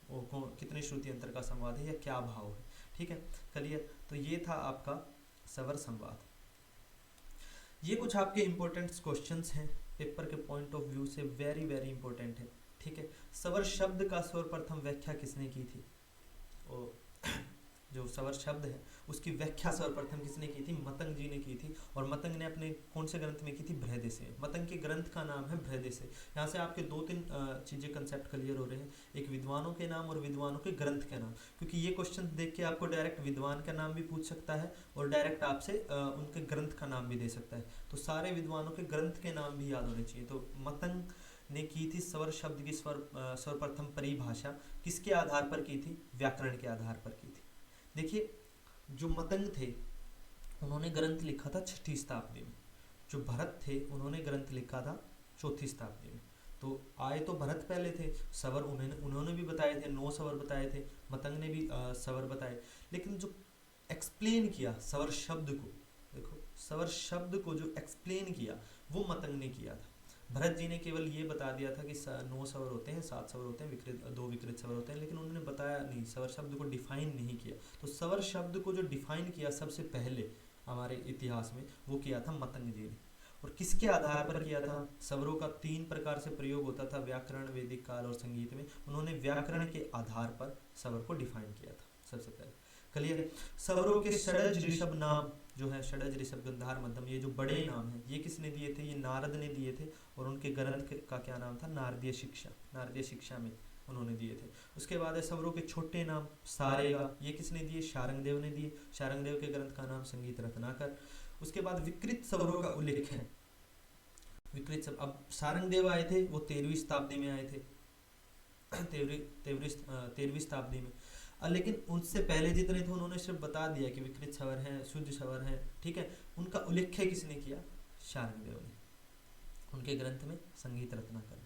वो कितने श्रुति अंतर का संवाद है या क्या भाव है। ठीक है, क्लियर। तो ये था आपका स्वर संवाद। ये कुछ आपके इंपॉर्टेंट क्वेश्चंस हैं, पेपर के पॉइंट ऑफ व्यू से वेरी वेरी इंपॉर्टेंट है। ठीक है, स्वर शब्द का सर्वप्रथम व्याख्या किसने की थी? और जो स्वर शब्द है उसकी व्याख्या सर्वप्रथम किसने की थी? मतंग जी ने की थी। और मतंग ने अपने कौन से ग्रंथ में की थी? बृहदेशे। मतंग के ग्रंथ का नाम है बृहदेशे। यहाँ से आपके 2-3 चीजें कंसेप्ट क्लियर हो रहे हैं, एक विद्वानों के नाम और विद्वानों के ग्रंथ के नाम, क्योंकि ये क्वेश्चन देख के आपको डायरेक्ट विद्वान का नाम भी पूछ सकता है और डायरेक्ट आपसे उनके ग्रंथ का नाम भी दे सकता है, तो सारे विद्वानों के ग्रंथ के नाम भी याद होने चाहिए। तो मतंग ने की थी स्वर शब्द की सर्वप्रथम परिभाषा, किसके आधार पर की थी? व्याकरण के आधार पर की थी। देखिए, जो मतंग थे उन्होंने ग्रंथ लिखा था 6ठी शताब्दी में, जो भरत थे उन्होंने ग्रंथ लिखा था 4थी शताब्दी में। तो आए तो भरत पहले थे, स्वर उन्होंने भी बताए थे, 9 स्वर बताए थे, मतंग ने भी स्वर बताए, लेकिन जो एक्सप्लेन किया स्वर शब्द को, देखो स्वर शब्द को जो एक्सप्लेन किया वो मतंग ने किया था। भरत जी ने केवल ये बता दिया था कि 9 स्वर होते हैं, 7 स्वर होते हैं, विकृत 2 विकृत स्वर होते हैं, लेकिन उन्होंने बताया नहीं, स्वर शब्द को डिफाइन नहीं किया। तो स्वर शब्द को जो डिफाइन किया सबसे पहले हमारे इतिहास में, वो किया था मतंग जी ने। और किसके आधार पर किया था? स्वरों का 3 प्रकार से प्रयोग होता था, व्याकरण, वैदिक काल और संगीत में। उन्होंने व्याकरण के आधार पर स्वर को डिफाइन किया था सबसे पहले। क्लियर। स्वरों के षडज ऋषभ नाम जो है, षडज ऋषभ गंधार मध्यम, ये जो बड़े नाम हैं ये किसने दिए थे? ये नारद ने दिए थे, और उनके ग्रंथ का क्या नाम था? नारदीय शिक्षा। नारदीय शिक्षा में उन्होंने दिए थे। उसके बाद है स्वरों के छोटे नाम, सारेगा, ये किसने दिए? शारंगदेव ने दिए। शारंगदेव के ग्रंथ का नाम संगीत रत्नाकर। उसके बाद विकृत स्वरों का उल्लेख है, विकृत शब्द, अब शारंगदेव आए थे वो 13वीं शताब्दी में आए थे, 13वीं शताब्दी में, लेकिन उनसे पहले जितने थे उन्होंने सिर्फ बता दिया कि विकृत स्वर हैं, शुद्ध स्वर हैं। ठीक है, उनका उल्लेख किसने किया? शारंगदेव ने, उनके ग्रंथ में संगीत रत्नाकर।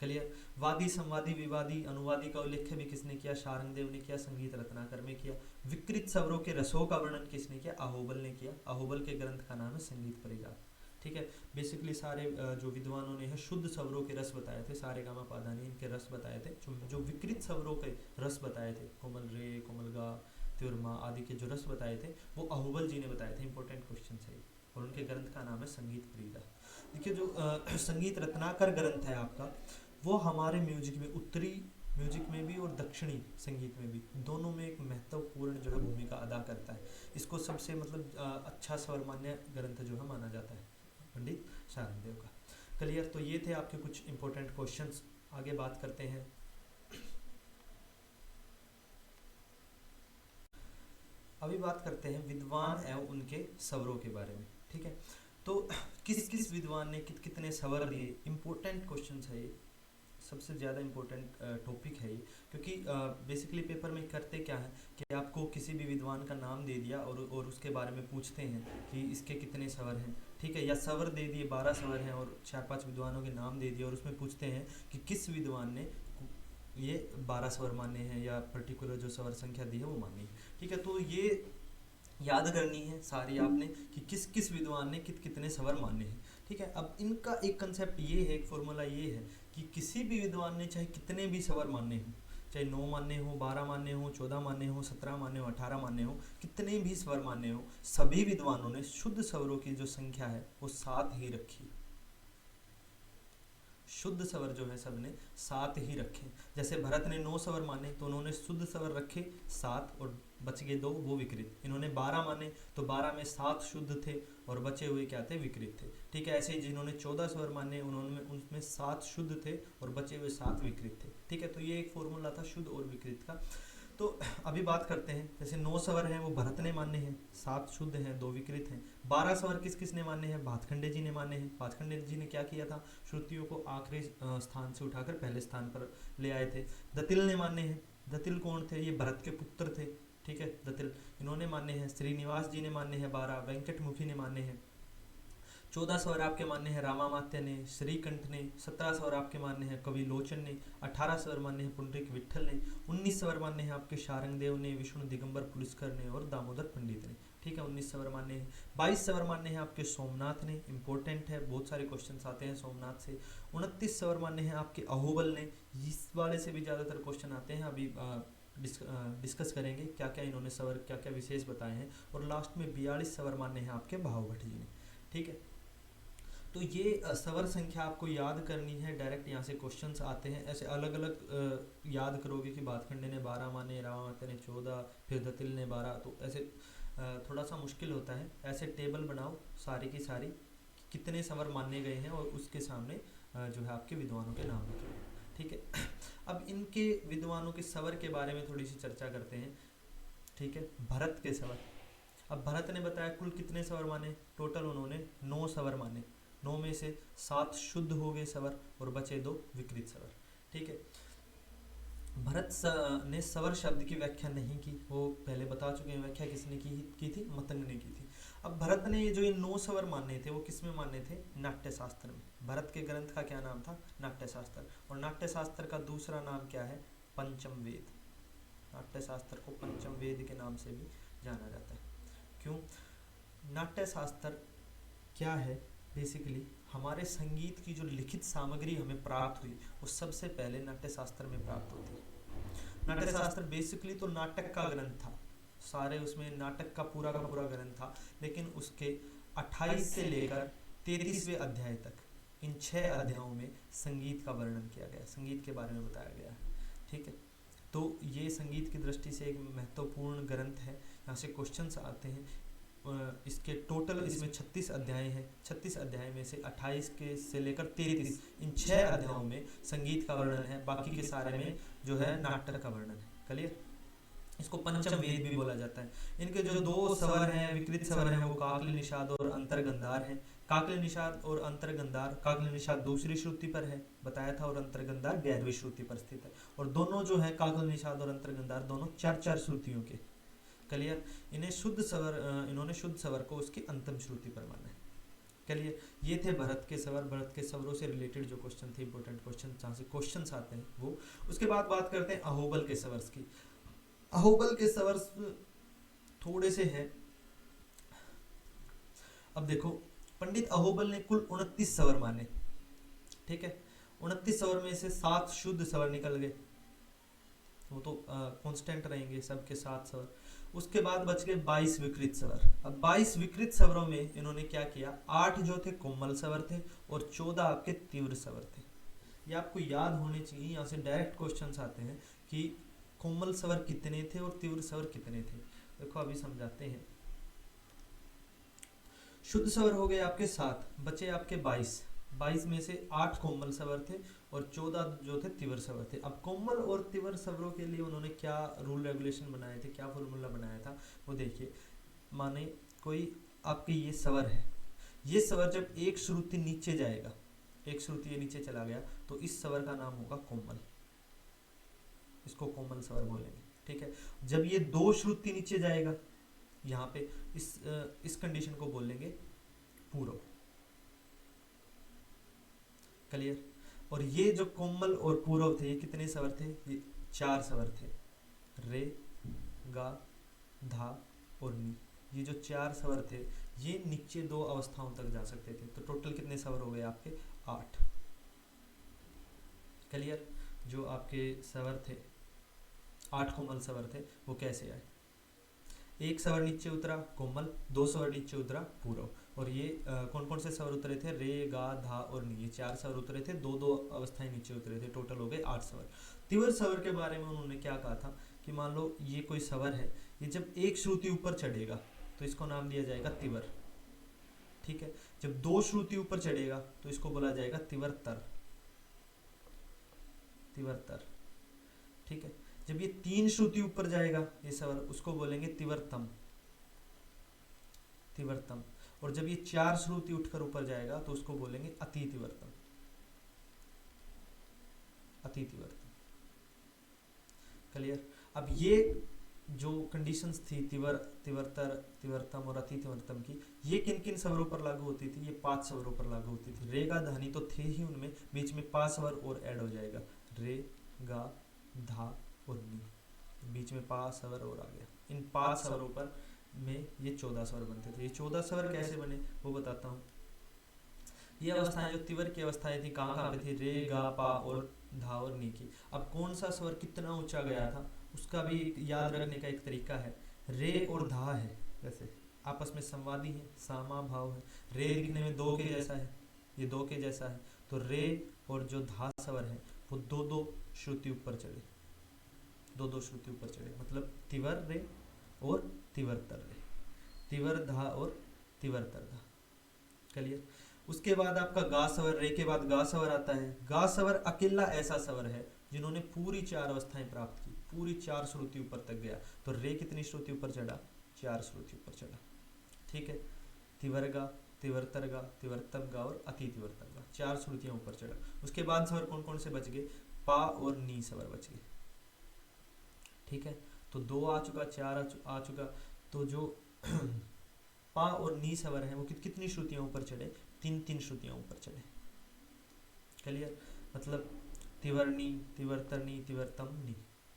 क्लियर। वादी, संवादी, विवादी, अनुवादी का उल्लेख भी किसने किया? शारंगदेव ने किया, संगीत रत्नाकर में किया। विकृत स्वरों के रसों का वर्णन किसने किया? अहोबल ने किया। अहोबल के ग्रंथ का नाम है संगीत परिजात। ठीक है, बेसिकली सारे जो विद्वानों ने है शुद्ध स्वरों के रस बताए थे, सारे गामा पाधानी इनके रस बताए थे। जो विकृत स्वरों के रस बताए थे, कोमल रे, कोमल गा, त्युरमा आदि के जो रस बताए थे वो अहोबल जी ने बताए थे। इंपॉर्टेंट क्वेश्चन है, और उनके ग्रंथ का नाम है संगीत परिजात। देखिए, जो संगीत रत्नाकर ग्रंथ है आपका, वो हमारे म्यूजिक में, उत्तरी म्यूजिक में भी और दक्षिणी संगीत में भी, दोनों में एक महत्वपूर्ण जो है भूमिका अदा करता है। इसको सबसे मतलब अच्छा सर्वमान्य ग्रंथ जो है माना जाता है पंडित शारंगदेव का। क्लियर। तो ये थे आपके कुछ इंपॉर्टेंट क्वेश्चंस। आगे बात करते हैं। अभी बात करते हैं विद्वान एवं उनके स्वरों के बारे में। ठीक है, तो किस किस विद्वान ने कितने स्वर दिए, इंपॉर्टेंट क्वेश्चन है ये, सबसे ज़्यादा इंपॉर्टेंट टॉपिक है ये, क्योंकि बेसिकली पेपर में करते क्या है कि आपको किसी भी विद्वान का नाम दे दिया और उसके बारे में पूछते हैं कि इसके कितने स्वर हैं। ठीक है, या स्वर दे दिए 12 स्वर हैं और 4-5 विद्वानों के नाम दे दिए और उसमें पूछते हैं कि किस विद्वान ने ये 12 स्वर माने हैं या पर्टिकुलर जो स्वर संख्या दी है वो मानी है। ठीक है, तो ये याद करनी है सारी आपने कि किस किस विद्वान ने कितने स्वर माने हैं। ठीक है, अब इनका एक कंसेप्ट ये है, एक फॉर्मूला ये है कि किसी भी विद्वान ने चाहे कितने भी स्वर माने हों, चाहे 9 माने हो, 12 माने हो, 14 माने हो, 17 माने हो, 18 माने हो, कितने भी स्वर माने हो, सभी विद्वानों ने शुद्ध स्वरों की जो संख्या है वो 7 ही रखी। शुद्ध स्वर जो है सबने 7 ही रखे। जैसे भरत ने 9 स्वर माने तो उन्होंने शुद्ध स्वर रखे 7 और बच गए 2 वो विकृत। इन्होंने 12 माने तो 12 में 7 शुद्ध थे और बचे हुए क्या थे? विकृत थे। ठीक है, ऐसे ही जिन्होंने 14 स्वर माने उन्होंने उनमें 7 शुद्ध थे और बचे हुए 7 विकृत थे। ठीक है, तो ये एक फॉर्मूला था शुद्ध और विकृत का। तो अभी बात करते हैं, जैसे 9 स्वर हैं वो भरत ने माने हैं, 7 शुद्ध हैं, 2 विकृत हैं। 12 स्वर किस किस ने माने हैं? भातखंडे जी ने माने हैं। भातखंडे जी ने क्या किया था? श्रुतियों को आखिरी स्थान से उठाकर पहले स्थान पर ले आए थे। दतिल ने माने हैं। दतिल कौन थे? ये भरत के पुत्र थे, ठीक है, दतिल, इन्होंने माने हैं। श्रीनिवास जी ने माने हैं 12, वेंकटमुखी ने माने हैं। 14 स्वर आपके मान्य हैं रामामात्य ने, श्रीकंठ ने। 17 स्वर आपके मान्य हैं कवि लोचन ने। 18 स्वर मान्य हैं पुंडरीक विठल ने। 19 स्वर मान्य हैं आपके शारंगदेव ने, विष्णु दिगंबर पुलिस्कर ने और दामोदर पंडित ने, ठीक है, 19 स्वर मान्य हैं। 22 स्वर मान्य हैं आपके सोमनाथ ने, इंपॉर्टेंट है, बहुत सारे क्वेश्चन आते हैं सोमनाथ से। 29 स्वर मान्य हैं आपके अहोबल ने, इस वाले से भी ज़्यादातर क्वेश्चन आते हैं। अभी डिस्कस करेंगे क्या क्या इन्होंने स्वर, क्या क्या विशेष बताए हैं। और लास्ट में 42 स्वर मान्य हैं आपके भावभट्ट जी ने, ठीक है। तो ये स्वर संख्या आपको याद करनी है, डायरेक्ट यहाँ से क्वेश्चंस आते हैं। ऐसे अलग अलग याद करोगे कि भातखंडे ने 12 माने, रामामात्य ने 14, फिर दतिल ने 12, तो ऐसे थोड़ा सा मुश्किल होता है। ऐसे टेबल बनाओ सारी की सारी, कितने स्वर माने गए हैं और उसके सामने जो है आपके विद्वानों के नाम लिखे, ठीक है। अब इनके विद्वानों के स्वर के बारे में थोड़ी सी चर्चा करते हैं, ठीक है। भरत के स्वर, अब भरत ने बताया कुल कितने स्वर माने? टोटल उन्होंने 9 स्वर माने। 9 में से 7 शुद्ध हो गए स्वर और बचे 2 विकृत स्वर, ठीक है। भरत ने स्वर शब्द की व्याख्या नहीं की, वो पहले बता चुके हैं। व्याख्या किसने की थी? मतंग ने की थी। अब भरत ने जो ये 9 स्वर माने थे वो किस में माने थे? नाट्य शास्त्र में। भरत के ग्रंथ का क्या नाम था? नाट्य शास्त्र। और नाट्य शास्त्र का दूसरा नाम क्या है? पंचम वेद। नाट्य शास्त्र को पंचम वेद के नाम से भी जाना जाता है। क्यों? नाट्य शास्त्र क्या है? बेसिकली हमारे संगीत की जो लिखित सामग्री हमें प्राप्त हुई वो सबसे पहले नाट्य शास्त्र में प्राप्त होती है। नाट्य शास्त्र बेसिकली तो नाटक का ग्रंथ था, सारे उसमें नाटक का पूरा ग्रंथ था, लेकिन उसके 28 से लेकर 33वें अध्याय तक इन 6 अध्यायों में संगीत का वर्णन किया गया, संगीत के बारे में बताया गया है, ठीक है। तो ये संगीत की दृष्टि से एक महत्वपूर्ण ग्रंथ है। यहाँ से क्वेश्चंस आते हैं। इसके टोटल इसमें 36 अध्याय हैं। 36 अध्याय में से 28 के से लेकर 33 इन 6 अध्यायों में संगीत का वर्णन है, बाकी के सारे में जो है नाटक का वर्णन है। क्लियर? इसको पंचम वेद भी बोला जाता है। इनके जो 2 स्वर हैं, विकृत स्वर हैं, वो काकली निषाद और अंतर्गंधार हैं। काकली निषाद और अंतर्गंधार, काकली निषाद दूसरी श्रुति पर है बताया था और अंतर्गंधार 11वीं श्रुति पर स्थित है। और दोनों जो है काकली निषाद और अंतर्गंधार दोनों 4 श्रुतियों के। क्लियर? इन्हें शुद्ध स्वर, इन्होंने शुद्ध स्वर को उसकी अंतिम श्रुति पर माना है। क्लियर? ये थे भरत के स्वर। भरत के स्वरों से रिलेटेड जो क्वेश्चन थे, इंपॉर्टेंट क्वेश्चन जहाँ से क्वेश्चंस आते हैं वो। उसके बाद बात करते हैं अहोबल के स्वर की। अहोबल के स्वर थोड़े से हैं। अब देखो, पंडित अहोबल ने कुल 29 स्वर माने, ठीक है। 29 स्वर में से 7 शुद्ध स्वर निकल गए, वो तो कांस्टेंट रहेंगे सबके 7 स्वर। उसके बाद बच गए 22 विकृत स्वर। अब 22 विकृत स्वरों में इन्होंने क्या किया? 8 जो थे कोमल स्वर थे और 14 आपके तीव्र स्वर थे। ये आपको याद होने चाहिए, यहाँ से डायरेक्ट क्वेश्चंस आते हैं कि कोमल स्वर कितने थे और तीव्र स्वर कितने थे। देखो अभी समझाते हैं। शुद्ध स्वर हो गए आपके 7, बचे आपके 22 में से 8 कोमल स्वर थे और 14 जो थे तीव्र स्वर थे। अब कोमल और तीव्र स्वरों के लिए उन्होंने क्या रूल रेगुलेशन बनाए थे, क्या फॉर्मूला बनाया था, वो देखिए। माने कोई आपके ये स्वर है, ये स्वर जब एक श्रुति नीचे जाएगा, एक श्रुति ये नीचे चला गया, तो इस स्वर का नाम होगा कोमल, इसको कोमल स्वर बोलेंगे, ठीक है। जब ये 2 श्रुति नीचे जाएगा, यहाँ पे इस कंडीशन को बोलेंगे पूरव। क्लियर? और ये जो कोमल और पूरव थे, ये कितने स्वर थे? ये 4 स्वर थे, रे, गा, धा और नी। ये जो 4 स्वर थे ये नीचे 2 अवस्थाओं तक जा सकते थे। तो टोटल कितने स्वर हो गए आपके? 8। क्लियर? जो आपके स्वर थे 8 कोमल स्वर थे, वो कैसे आए? एक स्वर नीचे उतरा कोमल, 2 स्वर नीचे उतरा पूरव। और ये कौन कौन से स्वर उतरे थे? रे, गा, धा और नी। ये 4 स्वर उतरे थे, 2 अवस्थाएं नीचे उतरे थे, टोटल हो गए 8 स्वर। तीव्र स्वर के बारे में उन्होंने क्या कहा था कि मान लो ये कोई स्वर है, ये जब एक श्रुति ऊपर चढ़ेगा तो इसको नाम दिया जाएगा तीव्र, ठीक है। जब 2 श्रुति ऊपर चढ़ेगा तो इसको बोला जाएगा तीव्रतर, तीव्रतर, ठीक है। जब ये 3 श्रुति ऊपर जाएगा ये स्वर, उसको बोलेंगे तिवर्तम, तिवर्तम। और जब ये 4 श्रुति उठकर ऊपर जाएगा तो उसको बोलेंगे अति तिवर्तम, अति तिवर्तम। क्लियर? अब ये जो कंडीशंस थी तिवर, तिवर्तर, तिवर्तम और अति तिवर्तम की, ये किन किन स्वरों पर लागू होती थी? ये 5 स्वरों पर लागू होती थी। रे गा धानी तो थे ही उनमें, बीच में 5 स्वर और ऐड हो जाएगा, रे गा धा और नी, बीच में 5 स्वर और आ गया। इन 5 स्वरों पर में ये 14 स्वर बनते थे। ये 14 स्वर कैसे बने वो बताता हूँ। ये अवस्थाएं जो तिवर की अवस्थाएं थी कहाँ कहाँ पे थी? रे गा पा और धा और नी की। अब कौन सा स्वर कितना ऊंचा गया था उसका भी याद रखने का एक तरीका है। रे और धा है जैसे आपस में संवादी है, सामा भाव है। रे दिखने में 2 के जैसा है, ये 2 के जैसा है, तो रे और जो धा स्वर है वो 2-2 श्रुति ऊपर चढ़े, 2-2 श्रुति ऊपर चढ़े, मतलब तिवर रे और तिवर्तर रे, तिवर धा और तिवर्तर धा। क्लियर? उसके बाद आपका गा स्वर, रे के बाद गा स्वर आता है। गा स्वर अकेला ऐसा स्वर है जिन्होंने पूरी 4 अवस्थाएं प्राप्त की, पूरी 4 श्रुति ऊपर तक गया। तो रे कितनी श्रुति ऊपर चढ़ा? 4 श्रुति ऊपर चढ़ा। ठीक है, तिवर्गा, तिवर्तरगा, तिवर्तमगा और अति तिवर्तमगा, 4 श्रुतियां ऊपर चढ़ा। उसके बाद स्वर कौन कौन से बच गए? पा और नी स्वर बच गए। ठीक है, तो 2 आ चुका, 4 आ चुका। तो जो पा और नी स्वर है वो कितनी श्रुतियां ऊपर चढ़े? 3-3 श्रुतियां ऊपर चढ़े। क्लियर? मतलब तिवर्णी, तिवर्तनी, तिवर्तम नी।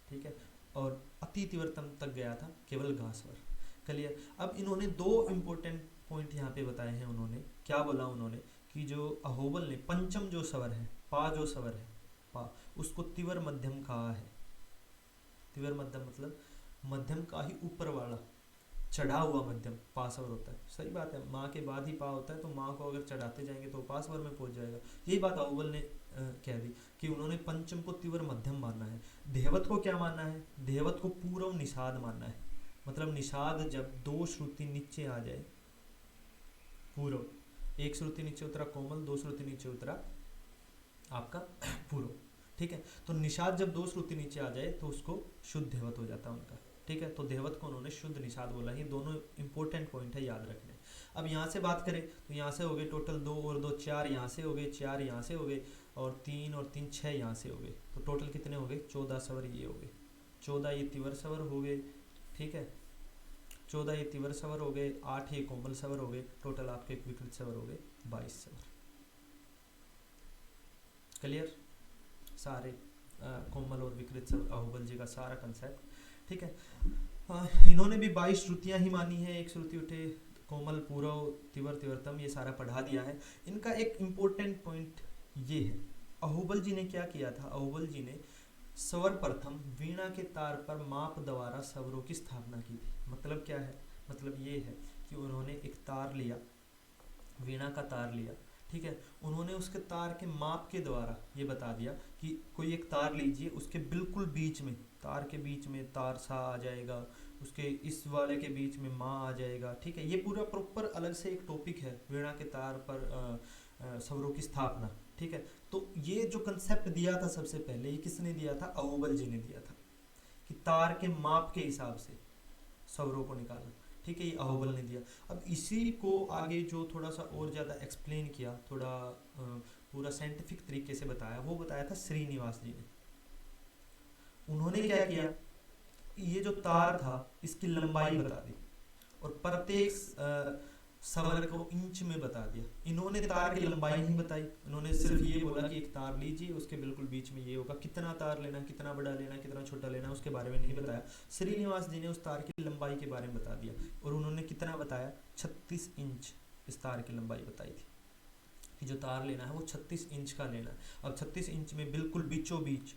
ठीक है, और अति तिवर्तम तक गया था केवल गा स्वर। क्लियर? अब इन्होंने 2 इंपॉर्टेंट पॉइंट यहाँ पे बताए हैं। उन्होंने क्या बोला? उन्होंने कि जो अहोबल ने पंचम जो स्वर है, पा जो स्वर है, पा, उसको तिवर मध्यम कहा है। तिवर मध्यम मतलब मध्यम का ही ऊपर वाला, चढ़ा हुआ मध्यम पा स्वर होता है। सही बात है, माँ के बाद ही पा होता है, तो माँ को अगर चढ़ाते जाएंगे तो पा स्वर में पहुंच जाएगा। यही बात अहोबल ने कह दी कि उन्होंने पंचम को तिवर मध्यम मानना है। देहवत को क्या मानना है? देहवत को पूर्व निषाद मानना है। मतलब निषाद जब 2 श्रुति नीचे आ जाए, पूर्व, 1 श्रुति नीचे उतरा कोमल, 2 श्रुति नीचे उतरा आपका पूर्व। ठीक है, तो निषाद जब 2 श्रुति नीचे आ जाए तो उसको शुद्ध देहवत हो जाता है उनका। ठीक है, तो देहवत को उन्होंने शुद्ध निषाद बोला। ये दोनों इंपॉर्टेंट पॉइंट है, याद रखने। अब यहाँ से बात करें तो यहाँ से हो गए टोटल 2 और 2 4, यहाँ से हो गए 4, यहाँ से हो गए, और 3 और 3 6 यहाँ से हो गए। तो टोटल कितने हो गए? 14 स्वर ये हो गए। 14 ये तिवर स्वर हो गए। ठीक है, 14 ये तिवर स्वर हो गए, 8 ये कोमल स्वर हो गए, टोटल आपके विकृत स्वर हो गए 22 स्वर। क्लियर? सारे कोमल और विकृत स्वर, अहोबल जी का सारा कंसेप्ट। ठीक है, इन्होंने भी 22 श्रुतियां ही मानी है। 1 श्रुति उठे, कोमल, पूरव, तिवर, तिवर्तम, ये सारा पढ़ा दिया है। इनका एक इम्पोर्टेंट पॉइंट ये है, अहोबल जी ने क्या किया था? अहोबल जी ने सर्वप्रथम वीणा के तार पर माप द्वारा स्वरों की स्थापना की थी। मतलब क्या है? मतलब ये है कि उन्होंने एक तार लिया, वीणा का तार लिया। ठीक है, उन्होंने उसके तार के माप के द्वारा ये बता दिया कि कोई एक तार लीजिए, उसके बिल्कुल बीच में, तार के बीच में तार सा आ जाएगा, उसके इस वाले के बीच में माँ आ जाएगा। ठीक है, ये पूरा प्रॉपर अलग से एक टॉपिक है, वीणा के तार पर स्वरों की स्थापना। ठीक है, तो ये जो कंसेप्ट दिया था सबसे पहले, ये किसने दिया था? अहोबल जी ने दिया था, कि तार के माप के हिसाब से स्वरों को निकालना। ठीक है, ये अहोबल ने दिया। अब इसी को आगे जो थोड़ा सा और ज़्यादा एक्सप्लेन किया, थोड़ा पूरा साइंटिफिक तरीके से बताया, वो बताया था श्रीनिवास जी ने। उन्होंने क्या किया? ये जो तार था इसकी लंबाई बता दी और प्रत्येक स्वर को इंच में बता दिया। इन्होंने तार की लंबाई नहीं बताई, उन्होंने सिर्फ ये बोला कि एक तार लीजिए, उसके बिल्कुल बीच में ये होगा। कितना तार लेना, कितना बड़ा लेना, कितना छोटा लेना, उसके बारे में नहीं बताया। श्रीनिवास जी ने उस तार की लंबाई के बारे में बता दिया, और उन्होंने कितना बताया? 36 इंच इस तार की लंबाई बताई थी, कि जो तार लेना है वो 36 इंच का लेना है। अब 36 इंच में बिल्कुल बीचों बीच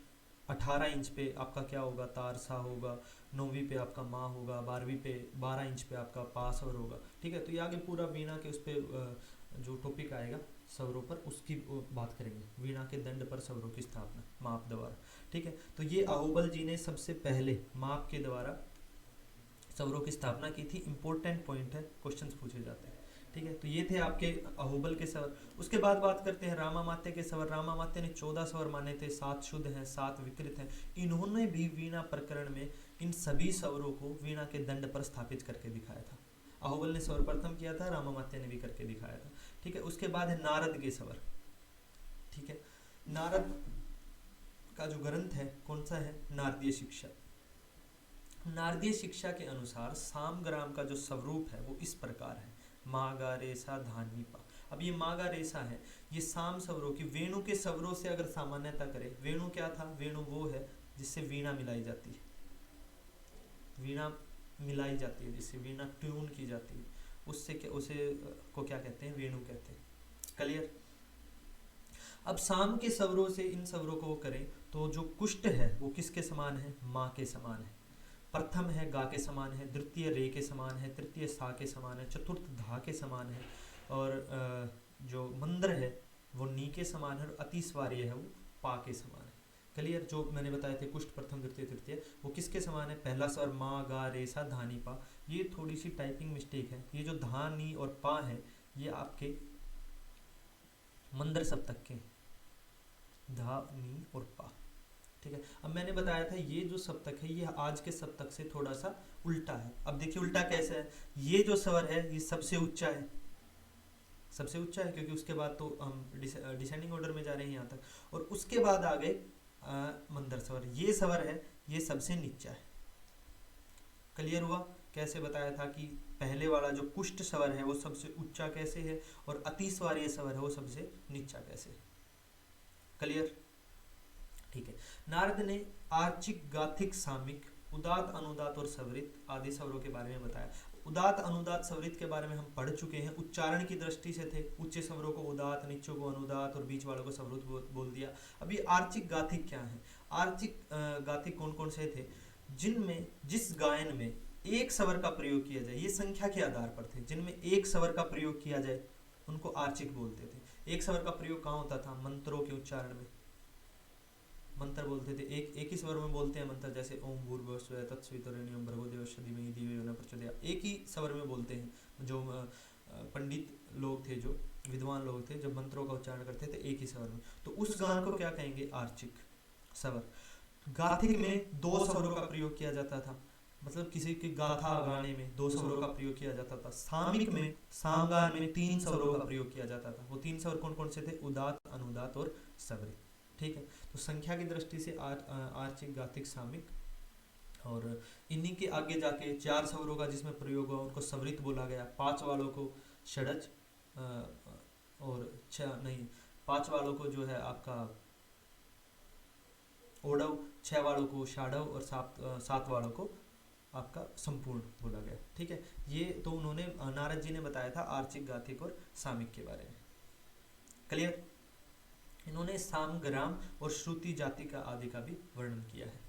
18 इंच पे आपका क्या होगा? तार सा होगा, 9वीं पे आपका माँ होगा, 12वीं पे 12 इंच पे आपका पा स्वर होगा। ठीक है, तो ये आगे पूरा वीणा के उस पर जो टॉपिक आएगा स्वरों पर, उसकी बात करेंगे, वीणा के दंड पर स्वरों की स्थापना माप द्वारा। ठीक है, तो ये अहोबल जी ने सबसे पहले माप के द्वारा स्वरों की स्थापना की थी। इंपॉर्टेंट पॉइंट है, क्वेश्चंस पूछे जाते हैं। ठीक है, तो ये थे आपके अहोबल के स्वर। उसके बाद बात करते हैं रामामात्य के स्वर। रामामात्य ने 14 स्वर माने थे, 7 शुद्ध हैं, 7 विकृत हैं। इन्होंने भी वीणा प्रकरण में इन सभी स्वरों को वीणा के दंड पर स्थापित करके दिखाया था। अहोबल ने सर्वप्रथम किया था, रामामात्य ने भी करके दिखाया था। ठीक है, उसके बाद है नारद के स्वर। ठीक है, नारद का जो ग्रंथ है कौन सा है? नारदीय शिक्षा। नारदीय शिक्षा के अनुसार सामग्राम का जो स्वरूप है वो इस प्रकार है, मा गा रे सा धा नी पा। अब ये मा गा रे सा है, ये साम स्वरों की, वेणु के स्वरों से अगर सामान्यता करें, वेणु क्या था? वेणु वो है जिससे वीणा मिलाई जाती है, वीणा मिलाई जाती है, जिससे वीणा ट्यून की जाती है, उससे क्या, उसे को क्या कहते हैं? वेणु कहते हैं। क्लियर? अब साम के स्वरों से इन स्वरों को करें तो जो कुष्ट है वो किसके समान है? माँ के समान है। प्रथम है गा के समान है, द्वितीय रे के समान है, तृतीय सा के समान है, चतुर्थ धा के समान है, और जो मंद्र है वो नी के समान है, और अतिस्वार्य है वो पा के समान है। क्लियर? जो मैंने बताए थे कुष्ट, प्रथम, द्वितीय, तृतीय, वो किसके समान है? पहला स्वर मा गा रे सा धा नी पा। ये थोड़ी सी टाइपिंग मिस्टेक है, ये जो धा नी और पा है ये आपके मंद्र सप्तक के, धा नी और पा। ठीक है, अब मैंने बताया था ये जो सप्तक है ये आज के सप्तक से थोड़ा सा उल्टा है। अब देखिए उल्टा कैसे है? ये जो स्वर है ये सबसे ऊंचा है, सबसे ऊंचा है, क्योंकि उसके बाद तो हम डिसेंडिंग ऑर्डर में जा रहे हैं यहाँ तक, और उसके बाद आ गए मंदर स्वर। ये स्वर है ये सबसे नीचा है। क्लियर हुआ? कैसे बताया था कि पहले वाला जो कुष्ट स्वर है वो सबसे ऊंचा कैसे है, और अतिस्वार्य स्वर है वो सबसे नीचा कैसे है। क्लियर? ठीक है, नारद ने आर्चिक, गाथिक, सामिक, उदात, अनुदात और सवरित आदि स्वरों के बारे में बताया। उदात, अनुदात, सवरित के बारे में हम पढ़ चुके हैं। उच्चारण की दृष्टि से थे, उच्च स्वरों को उदात, नीचों को अनुदात और बीच वालों को सवरित बोल दिया। अभी आर्चिक, गाथिक क्या है? आर्चिक गाथिक कौन कौन से थे? जिनमें, जिस गायन में एक स्वर का प्रयोग किया जाए, ये संख्या के आधार पर थे, जिनमें एक स्वर का प्रयोग किया जाए उनको आर्चिक बोलते थे। एक स्वर का प्रयोग कहाँ होता था? मंत्रों के उच्चारण में मंत्र बोलते थे, एक ही स्वर में बोलते हैं मंत्र, जैसे ओम भूर्भुवस्सुः तत्सवितुर्वरेण्यं भर्गो देवस्य धीमहि धियो यो न प्रचोदयात्, एक ही स्वर में बोलते हैं। जो पंडित लोग थे, जो विद्वान लोग थे, जब मंत्रों का उच्चारण करते थे एक ही स्वर में, तो उस गान को क्या कहेंगे? आर्चिक स्वर। गाथिक में 2 स्वरों का प्रयोग किया जाता था, मतलब किसी की गाथा गाने में 2 स्वरों का प्रयोग किया जाता था। सामिक में, सामगान में 3 स्वरों का प्रयोग किया जाता था। वो 3 स्वर कौन कौन से थे? उदात, अनुदात और सवरित। ठीक है, तो संख्या की दृष्टि से आर्चिक, गाथिक, सामिक, और इन्हीं के आगे जाके 4 स्वरों का जिसमें प्रयोग हुआ उनको सवरित बोला गया। 5 वालों को षडज, और 5 वालों को जो है आपका ओडव, 6 वालों को षाडव, और 7 वालों को आपका संपूर्ण बोला गया। ठीक है, ये तो उन्होंने, नारद जी ने बताया था आर्चिक, गाथिक और सामिक के बारे में। क्लियर? इन्होंने सामग्राम और श्रुति जाति का आदि का भी वर्णन किया है।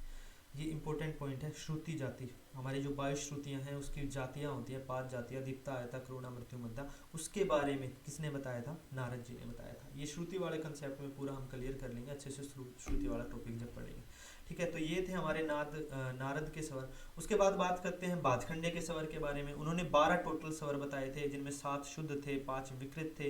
ये इंपॉर्टेंट पॉइंट है। श्रुति जाति, हमारी जो 22 श्रुतियां हैं उसकी जातियां होती हैं, 5 जातियां, दीप्ता, आयता, करुणा, मृत्यु, मद्दा। उसके बारे में किसने बताया था? नारद जी ने बताया था। ये श्रुति वाले कंसेप्ट में पूरा हम क्लियर कर लेंगे अच्छे से, श्रुति वाला टॉपिक जब पढ़ेंगे। ठीक है, तो ये थे हमारे नारद के स्वर। उसके बाद बात करते हैं बाजखंडे के स्वर के बारे में। उन्होंने 12 टोटल स्वर बताए थे, जिनमें 7 शुद्ध थे, 5 विकृत थे।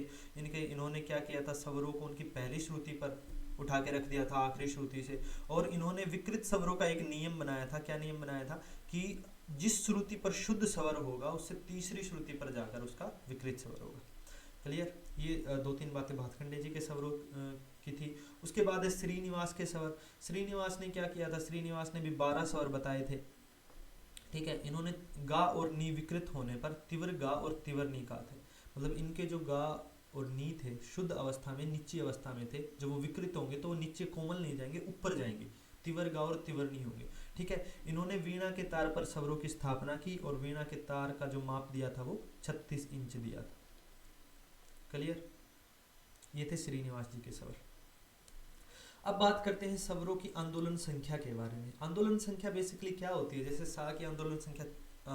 इन्होंने क्या किया था? स्वरों को उनकी पहली श्रुति पर उठा के रख दिया था, आखिरी श्रुति से। और इन्होंने विकृत स्वरों का एक नियम बनाया था। क्या नियम बनाया था? कि जिस श्रुति पर शुद्ध स्वर होगा उससे तीसरी श्रुति पर जाकर उसका विकृत स्वर होगा। क्लियर? ये 2-3 बातें भातखंडे जी के स्वरों की थी। उसके बाद है श्रीनिवास के स्वर। श्रीनिवास ने क्या किया था? श्रीनिवास ने भी 12 स्वर बताए थे। ठीक है, इन्होंने गा और नी विकृत होने पर तिवर गा और तिवर नी कहा थे। मतलब इनके जो गा और नी थे शुद्ध अवस्था में, नीची अवस्था में थे। जब वो विकृत होंगे तो वो नीचे कोमल नहीं जाएंगे, ऊपर जाएंगे, तिवर गा और तिवर नी होंगे। ठीक है, इन्होंने वीणा के तार पर स्वरों की स्थापना की, और वीणा के तार का जो माप दिया था वो 36 इंच दिया था। क्लियर? ये थे श्रीनिवास जी के स्वर। अब बात करते हैं स्वरों की आंदोलन संख्या के बारे में। आंदोलन संख्या बेसिकली क्या होती है? जैसे सा की आंदोलन संख्या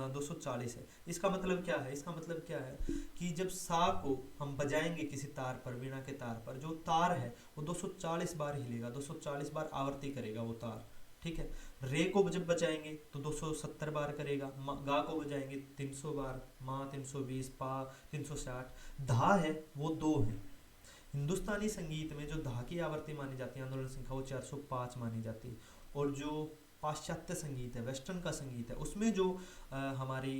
240 है। इसका मतलब क्या है? इसका मतलब क्या है कि जब सा को हम बजाएंगे किसी तार पर, वीणा के तार पर, जो तार है वो 240 बार हिलेगा, 240 बार आवर्ती करेगा वो तार। ठीक है। रे को जब बजाएंगे तो 270 बार करेगा, गा को बजाएंगे 300 बार, माँ 320, पा 360, धा है वो 2 है। हिंदुस्तानी संगीत में जो धा की आवर्ती मानी जाती है आंदोलन संख्या वो 405 मानी जाती है। और जो पाश्चात्य संगीत है, वेस्टर्न का संगीत है, उसमें जो हमारी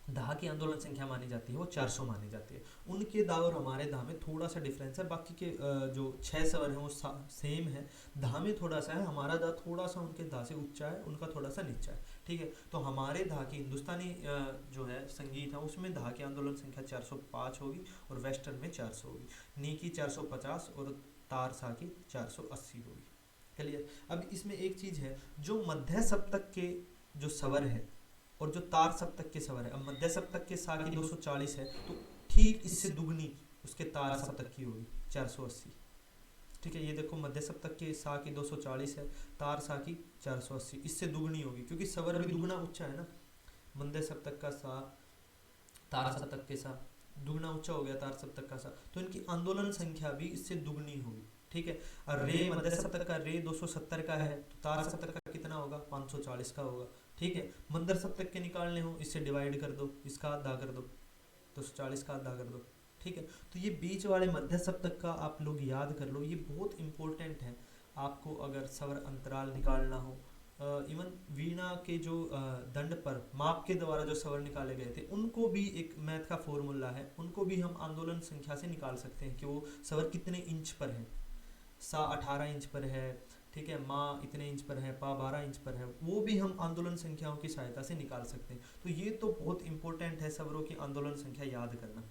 धा की आंदोलन संख्या मानी जाती है वो 400 मानी जाती है। उनके धा और हमारे धा में थोड़ा सा डिफरेंस है, बाकी के जो 6 स्वर हैं वो सेम है। धा में थोड़ा सा है, हमारा धा थोड़ा सा उनके धा से ऊंचा है, उनका थोड़ा सा नीचा है, ठीक है। तो हमारे धा की हिंदुस्तानी जो है संगीत है उसमें धा की आंदोलन संख्या 405 होगी और वेस्टर्न में 400 होगी, नी की 450 और तार सा की 480 होगी। क्लियर। अब इसमें एक चीज है, जो मध्य सप्तक के जो स्वर है और जो तार सप्तक के स्वर है, अब मध्य सप्तक के सा की 240 है तो ठीक इससे दुगनी उसके तार सप्तक की होगी 480, ठीक है। ये देखो मध्य सप्तक के सा की 240 है, तार सा की 480, इससे दुगनी होगी क्योंकि स्वर भी दुगना उच्चा है ना। मध्य सप्तक का सा, तार सप्तक के सा, दुगना उच्चा हो गया तार सप्तक का सा, तो इनकी आंदोलन संख्या भी इससे दुगनी होगी, ठीक है। और रे मध्य सप्तक का रे 270 का है तो तार सप्तक का कितना होगा, 540 का होगा, ठीक है। मंदर सप्तक के निकालने हो इससे डिवाइड कर दो, इसका आधा कर दो, 240 का आधा कर दो, ठीक है। तो ये बीच वाले मध्य सप्तक का आप लोग याद कर लो, ये बहुत इंपॉर्टेंट है आपको अगर स्वर अंतराल निकालना हो। इवन वीणा के जो दंड पर माप के द्वारा जो स्वर निकाले गए थे उनको भी एक मैथ का फॉर्मूला है, उनको भी हम आंदोलन संख्या से निकाल सकते हैं कि वो स्वर कितने इंच पर है। सा 18 इंच पर है, ठीक है, माँ इतने इंच पर है, पा 12 इंच पर है, वो भी हम आंदोलन संख्याओं की सहायता से निकाल सकते हैं। तो ये तो बहुत इंपॉर्टेंट है स्वरों की आंदोलन संख्या याद करना,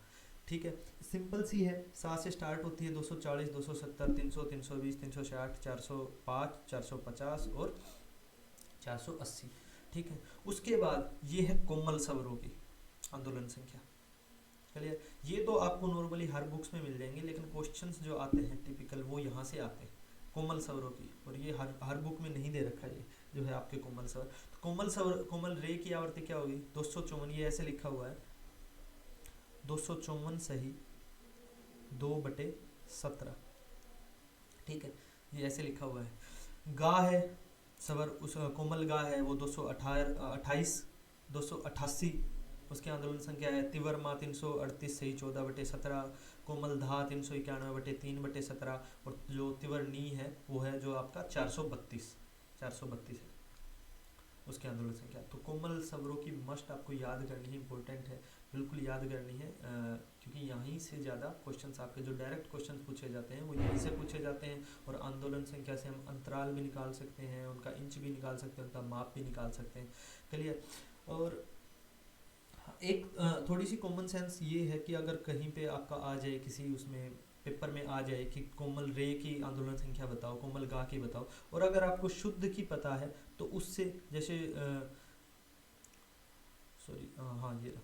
ठीक है। सिंपल सी है, सा से स्टार्ट होती है 240, 270, 300, 320, 360, 405, 450 और 480, ठीक है। उसके बाद ये है कोमल स्वरों की आंदोलन संख्या। चलिए, ये तो आपको नॉर्मली हर बुक्स में मिल जाएंगे, लेकिन क्वेश्चंस जो आते हैं टिपिकल वो यहाँ से आते हैं कोमल स्वरों की, और ये हर बुक में नहीं दे रखा है, ये जो है आपके कोमल स्वर। तो कोमल स्वर, कोमल रे की आवृत्ति क्या होगी, 254, ये ऐसे लिखा हुआ है 254 सही 2/17, ठीक है, ये ऐसे लिखा हुआ है। गा है स्वर, उस कोमल गा है वो 228, 288 उसकी आंदोलन संख्या है। तिवर माँ 338 सही 14/17, कोमल धा 391/3/17, और जो तिवर नी है वो है जो आपका 432 है उसकी आंदोलन संख्या। तो कोमल स्वरों की मस्ट आपको याद करनी है, इंपॉर्टेंट है, बिल्कुल याद करनी है, क्योंकि यहीं से ज़्यादा क्वेश्चंस आपके जो डायरेक्ट क्वेश्चंस पूछे जाते हैं वो यहीं से पूछे जाते हैं। और आंदोलन संख्या से हम अंतराल भी निकाल सकते हैं, उनका इंच भी निकाल सकते हैं, उनका माप भी निकाल सकते हैं, क्लियर। और एक थोड़ी सी कॉमन सेंस ये है कि अगर कहीं पे आपका आ जाए, किसी उसमें पेपर में आ जाए कि कोमल रे की आंदोलन संख्या बताओ, कोमल गा की बताओ, और अगर आपको शुद्ध की पता है तो उससे जैसे हाँ ये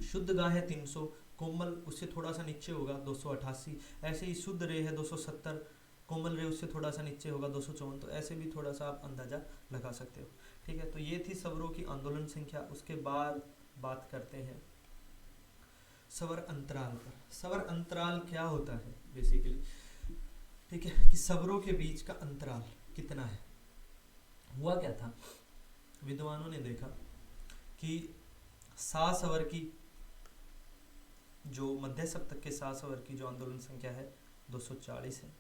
शुद्ध गा है 300, कोमल उससे थोड़ा सा नीचे होगा 288, ऐसे ही शुद्ध रे है 270, कोमल रे उससे थोड़ा सा नीचे होगा 254, तो ऐसे भी थोड़ा सा आप अंदाजा लगा सकते हो, ठीक है। तो ये थी स्वरों की आंदोलन संख्या। उसके बाद बात करते हैं स्वर अंतराल पर। स्वर अंतराल क्या होता है बेसिकली, ठीक है, कि स्वरों के बीच का अंतराल कितना है। हुआ क्या था, विद्वानों ने देखा कि सा स्वर की जो मध्य सप्तक के सा स्वर की जो आंदोलन संख्या है 240 है,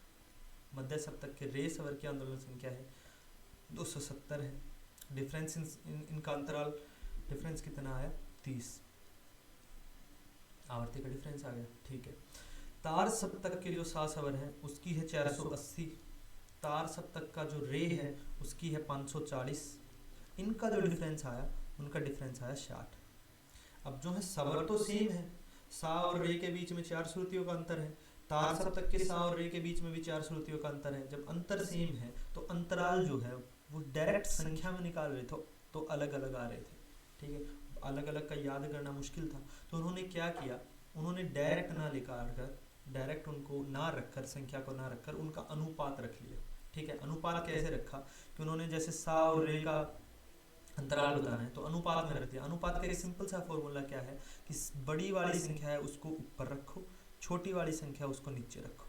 मध्य सप्तक के रे स्वर की आंदोलन संख्या है 270 है, डिफरेंस इनका अंतराल डिफरेंस कितना आया 30, आवर्ती का डिफरेंस आ गया, ठीक है। तार सप्तक के जो सा स्वर है उसकी है 480, तार सप्तक का जो रे है उसकी है 540, इनका जो डिफरेंस आया उनका डिफरेंस आया 60। अब जो है स्वर तो सेम है, सा और रे के बीच में 4 श्रुतियों का अंतर है, तार सप्तक के सा और रे के बीच में भी 4 श्रुतियों का अंतर है। जब अंतर सेम है तो अंतराल जो है वो डायरेक्ट संख्या में निकाल रहे थे तो अलग अलग आ रहे थे, ठीक है, अलग अलग का याद करना मुश्किल था। तो उन्होंने क्या किया, उन्होंने डायरेक्ट ना निकाल कर, डायरेक्ट उनको ना रखकर, संख्या को ना रखकर उनका अनुपात रख लिया, ठीक है। अनुपात कैसे रखा कि उन्होंने जैसे सा और रे का अंतराल बताना है तो अनुपात में रख दिया। अनुपात का एक सिंपल सा फॉर्मूला क्या है कि बड़ी वाली संख्या है उसको ऊपर रखो, छोटी वाली संख्या उसको नीचे रखो,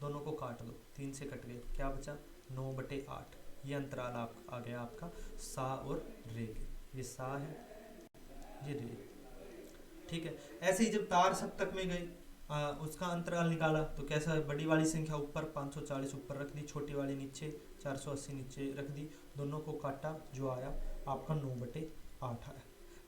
दोनों को काट दो, 3 से कट गए, क्या बचा 9/8, ये अंतराल आ गया आपका सा और रे के। ये सा है, ये रे, ठीक है। ऐसे ही जब तार सप्तक में गए, उसका अंतराल निकाला तो कैसा है, बड़ी वाली संख्या ऊपर 540 ऊपर रख दी, छोटी वाली नीचे 480 नीचे रख दी, दोनों को काटा, जो आया आपका 9/8 आया।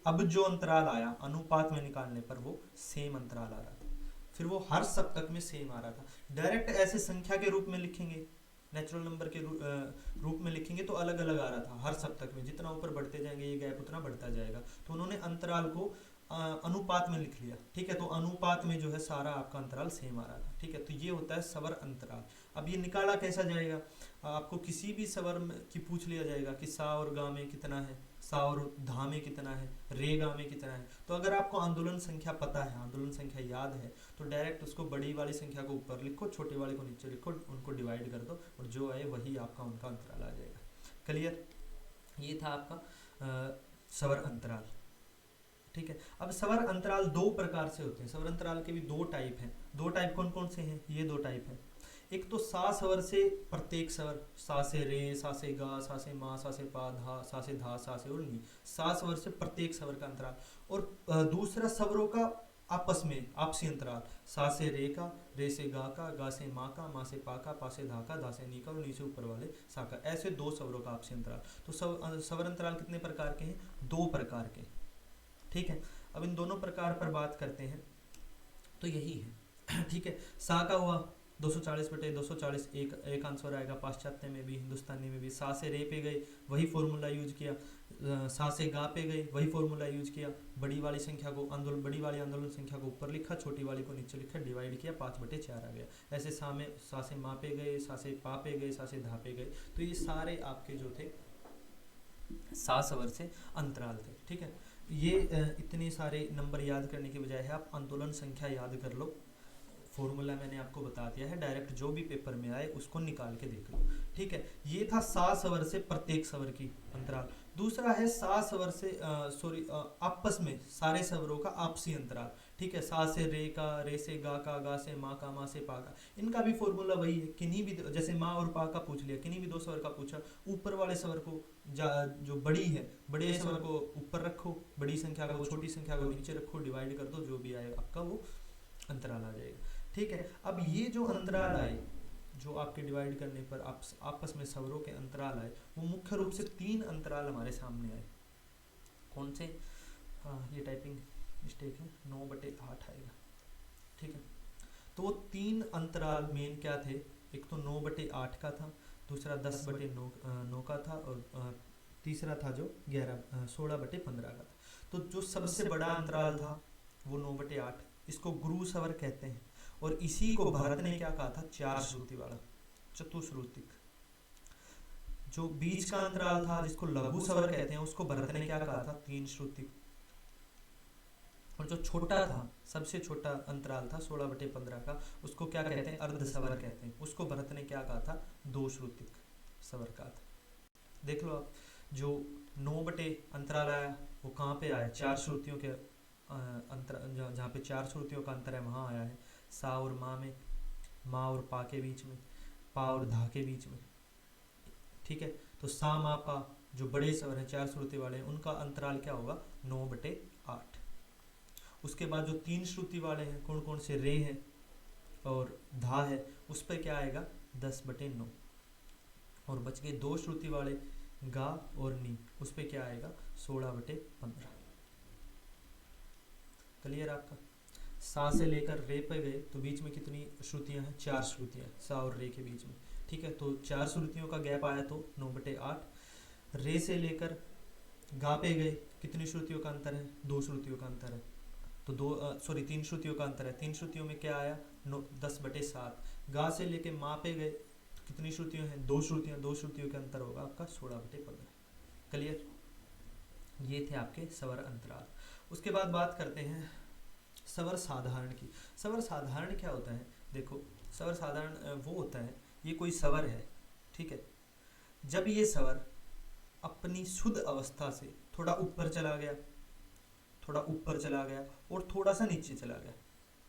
अब जो अंतराल आया अनुपात में निकालने पर वो सेम अंतराल आ रहा था, फिर वो हर सप्तक में सेम आ रहा था। डायरेक्ट ऐसे संख्या के रूप में लिखेंगे, नेचुरल नंबर के रूप में लिखेंगे तो अलग अलग आ रहा था हर सप्तक में, जितना ऊपर बढ़ते जाएंगे ये गैप उतना बढ़ता जाएगा। तो उन्होंने अंतराल को अनुपात में लिख लिया, ठीक है। तो अनुपात में जो है सारा आपका अंतराल सेम आ रहा था, ठीक है। तो ये होता है सवर अंतराल। अब ये निकाला कैसा जाएगा, आपको किसी भी सवर की पूछ लिया जाएगा कि सा और गा में कितना है, सा और धा में कितना है, रे गा में कितना है। तो अगर आपको आंदोलन संख्या पता है, आंदोलन संख्या याद है, तो डायरेक्ट उसको बड़ी वाली संख्या को ऊपर लिखो, छोटी वाली को नीचे लिखो, उनको डिवाइड कर दो और जो आए वही आपका उनका अंतराल आ जाएगा। क्लियर, ये था आपका सवर अंतराल, ठीक है। अब सवर अंतराल दो प्रकार से होते हैं, सवर अंतराल के भी दो टाइप हैं। दो टाइप कौन कौन से हैं, ये दो टाइप हैं। एक तो सा स्वर से प्रत्येक स्वर, सा से रे, सा से गा, सा से मा, सा से पा, धा, सा से धा, सा से और नी, सा स्वर से प्रत्येक स्वर का अंतराल। और दूसरा स्वरों का आपस में आपसी अंतराल, सा से रे का, रे से गा से मा से पा से धा से नी का और नी से ऊपर वाले सा का, ऐसे दो स्वरों का आपसी अंतराल। तो स्वर अंतराल कितने प्रकार के हैं, दो प्रकार के, ठीक है। अब इन दोनों प्रकार पर बात करते हैं, तो यही है, ठीक है। सा का हुआ 240/240, एक आंसर आएगा, पाश्चात्य में भी हिंदुस्तानी में भी। सा से रे पे गए, वही फॉर्मूला यूज किया, सा से गा पे गए, वही फॉर्मूला यूज किया, बड़ी वाली संख्या को बड़ी वाली आंदोलन संख्या को ऊपर लिखा, छोटी वाली को नीचे लिखा, डिवाइड किया, 5/4 आ गया। ऐसे सा से मा पे गए, सा से पा पे गए, सा से धा पे गए। तो ये सारे आपके जो थे सा स्वर से अंतराल थे, ठीक है। ये इतने सारे नंबर याद करने के बजाय है आप आंदोलन संख्या याद कर लो, फॉर्मूला मैंने आपको बता दिया है, डायरेक्ट जो भी पेपर में आए उसको निकाल के देख लो, ठीक है। ये था सा स्वर से प्रत्येक स्वर की अंतराल। दूसरा है सा स्वर से आपस में सारे स्वरों का आपसी अंतराल, ठीक है। सा से रे का, रे से गा से मा से पा का, इनका भी फॉर्मूला वही है। किन्हीं भी, जैसे मा और पा का पूछ लिया, किन्हीं भी दो स्वर का पूछा, ऊपर वाले स्वर को जो बड़ी है, बड़े स्वर को ऊपर रखो, बड़ी संख्या को, छोटी संख्या को नीचे रखो, डिवाइड कर दो, जो भी आएगा आपका वो अंतराल आ जाएगा, ठीक है। अब ये जो अंतराल आए, जो आपके डिवाइड करने पर आपस में स्वरों के अंतराल आए, वो मुख्य रूप से 3 अंतराल हमारे सामने आए। कौन से, ये टाइपिंग मिस्टेक है, 9/8 आएगा, ठीक है। तो वो 3 अंतराल मेन क्या थे, एक तो 9/8 का था, दूसरा 10/9 का था, और तीसरा था जो 16/15 का था। तो जो सबसे बड़ा अंतराल था वो 9/8, इसको गुरु स्वर कहते हैं। और इसी को भरत ने क्या कहा था, 4 श्रुति वाला, चतुश्रुतिक। जो बीच का अंतराल था जिसको लघु स्वर कहते हैं, उसको भरत ने क्या कहा था, 3 श्रुतिक। और जो छोटा था, सबसे छोटा अंतराल था 16/15 का, उसको क्या कहते हैं, अर्ध स्वर कहते हैं, उसको भरत ने क्या कहा था, 2 श्रुतिक स्वर का था। देख लो आप, जो 9 अंतराल आया वो कहाँ पे आया, 4 श्रुतियों के अंतर, जहाँ पे 4 श्रुतियों का अंतर है वहाँ आया है। सा और मा में, मा और पा के बीच में, पा और धा के बीच में, ठीक है। तो सा मा पा जो बड़े स्वर हैं, 4 श्रुति वाले, उनका अंतराल क्या होगा, 9/8। उसके बाद जो 3 श्रुति वाले हैं, कौन कौन से, रे हैं और धा है, उस पर क्या आएगा, 10/9। और बच गए 2 श्रुति वाले, गा और नी, उस पर क्या आएगा, 16/15। क्लियर आपका। सा से लेकर रे पे गए तो बीच में कितनी श्रुतियां हैं, 4 श्रुतियां, सा और रे के बीच में, ठीक है। तो 4 श्रुतियों का गैप आया तो 9/8। रे से लेकर गा पे गए, कितनी श्रुतियों का अंतर है, 2 श्रुतियों का अंतर है, तो 3 श्रुतियों का अंतर है, 3 श्रुतियों में क्या आया, 10/7। गा से लेके मा पे गए, कितनी श्रुतियां हैं, 2 श्रुतियां, 2 श्रुतियों का अंतर होगा आपका 16/15। क्लियर, ये थे आपके स्वर अंतराल। उसके बाद बात करते हैं स्वर साधारण की। स्वर साधारण क्या होता है, देखो स्वर साधारण वो होता है, ये कोई स्वर है, ठीक है। जब ये स्वर अपनी शुद्ध अवस्था से थोड़ा ऊपर चला गया, थोड़ा ऊपर चला गया और थोड़ा सा नीचे चला गया,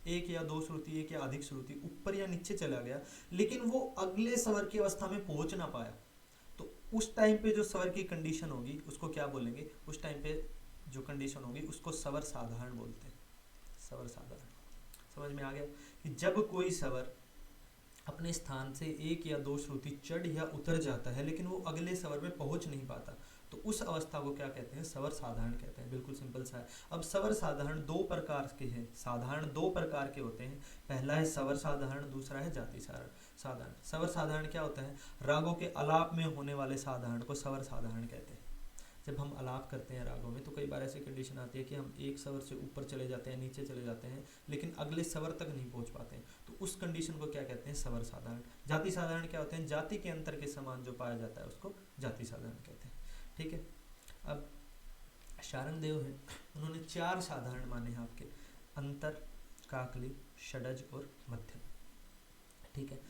एक या दो श्रुति, एक या अधिक श्रुति ऊपर या नीचे चला गया, लेकिन वो अगले स्वर की अवस्था में पहुंच ना पाया, तो उस टाइम पे जो स्वर की कंडीशन होगी उसको क्या बोलेंगे, उस टाइम पे जो कंडीशन होगी उसको स्वर साधारण बोलते हैं। स्वर साधारण, समझ में आ गया कि जब कोई स्वर अपने स्थान से एक या दो श्रुति चढ़ या उतर जाता है लेकिन वो अगले स्वर में पहुंच नहीं पाता, तो उस अवस्था को क्या कहते हैं, स्वर साधारण कहते हैं। बिल्कुल सिंपल सा है। अब स्वर साधारण दो प्रकार के हैं, साधारण दो प्रकार के होते हैं। पहला है स्वर साधारण, दूसरा है जाति साधारण। स्वर साधारण क्या होता है, रागों के आलाप में होने वाले साधारण को स्वर साधारण कहते हैं। जब हम आलाप करते हैं रागों में तो कई बार ऐसी कंडीशन आती है कि हम एक स्वर से ऊपर चले जाते हैं, नीचे चले जाते हैं, लेकिन अगले स्वर तक नहीं पहुंच पाते हैं, तो उस कंडीशन को क्या कहते हैं, स्वर साधारण। जाति साधारण क्या होते हैं, जाति के अंतर के समान जो पाया जाता है उसको जाति साधारण कहते हैं। ठीक है। अब शारंगदेव है, उन्होंने चार साधारण माने हैं आपके, अंतर, काकली, षडज और मध्यम। ठीक है।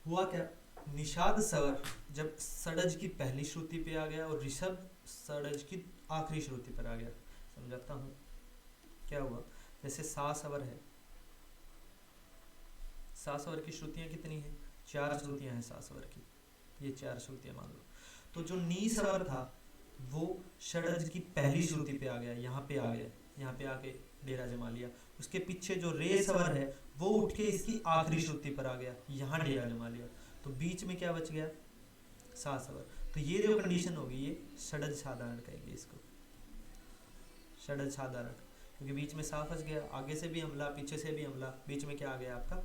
हुआ क्या, निषाद स्वर जब षडज की पहली श्रुति पे आ गया और ऋषभ षडज की आखिरी श्रुति पर आ गया, समझाता हूं क्या हुआ। जैसे सा स्वर है, सा स्वर की श्रुतियां कितनी है, चार श्रुतियां हैं सा स्वर की, ये चार श्रुतियां मान लो। तो जो नी स्वर था वो षडज की पहली श्रुति पे आ गया, यहाँ पे आ गया, यहाँ पे आके डेरा जमा लिया। उसके पीछे जो रे स्वर है वो उठ के इसकी आखिरी श्रुति पर आ गया, यहाँ डेरा जमा लिया, तो बीच में क्या बच गया, सा स्वर। तो ये जो कंडीशन होगी ये षडज साधारण कहेंगे इसको, षडज साधारण, क्योंकि बीच में सा फंस गया, आगे से भी हमला पीछे से भी हमला, बीच में क्या आ गया आपका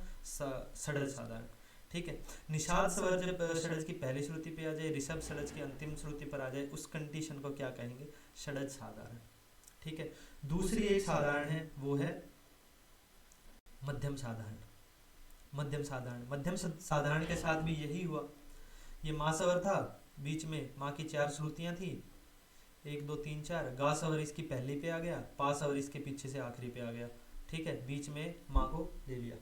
षडज साधारण। ठीक है। निषाद स्वर जब षडज की पहली श्रुति पे आ जाए, ऋषभ षडज की अंतिम श्रुति पर आ जाए, उस कंडीशन को क्या कहेंगे, षडज साधारण। ठीक है। दूसरी एक साधारण है वो है मध्यम साधारण। मध्यम साधारण, मध्यम साधारण के साथ भी यही हुआ, ये मा स्वर था, बीच में माँ की चार श्रुतियां थी, एक दो तीन चार, गा स्वर इसकी पहली पे आ गया, पा स्वर इसके पीछे से आखिरी पे आ गया। ठीक है। बीच में माँ को ले लिया,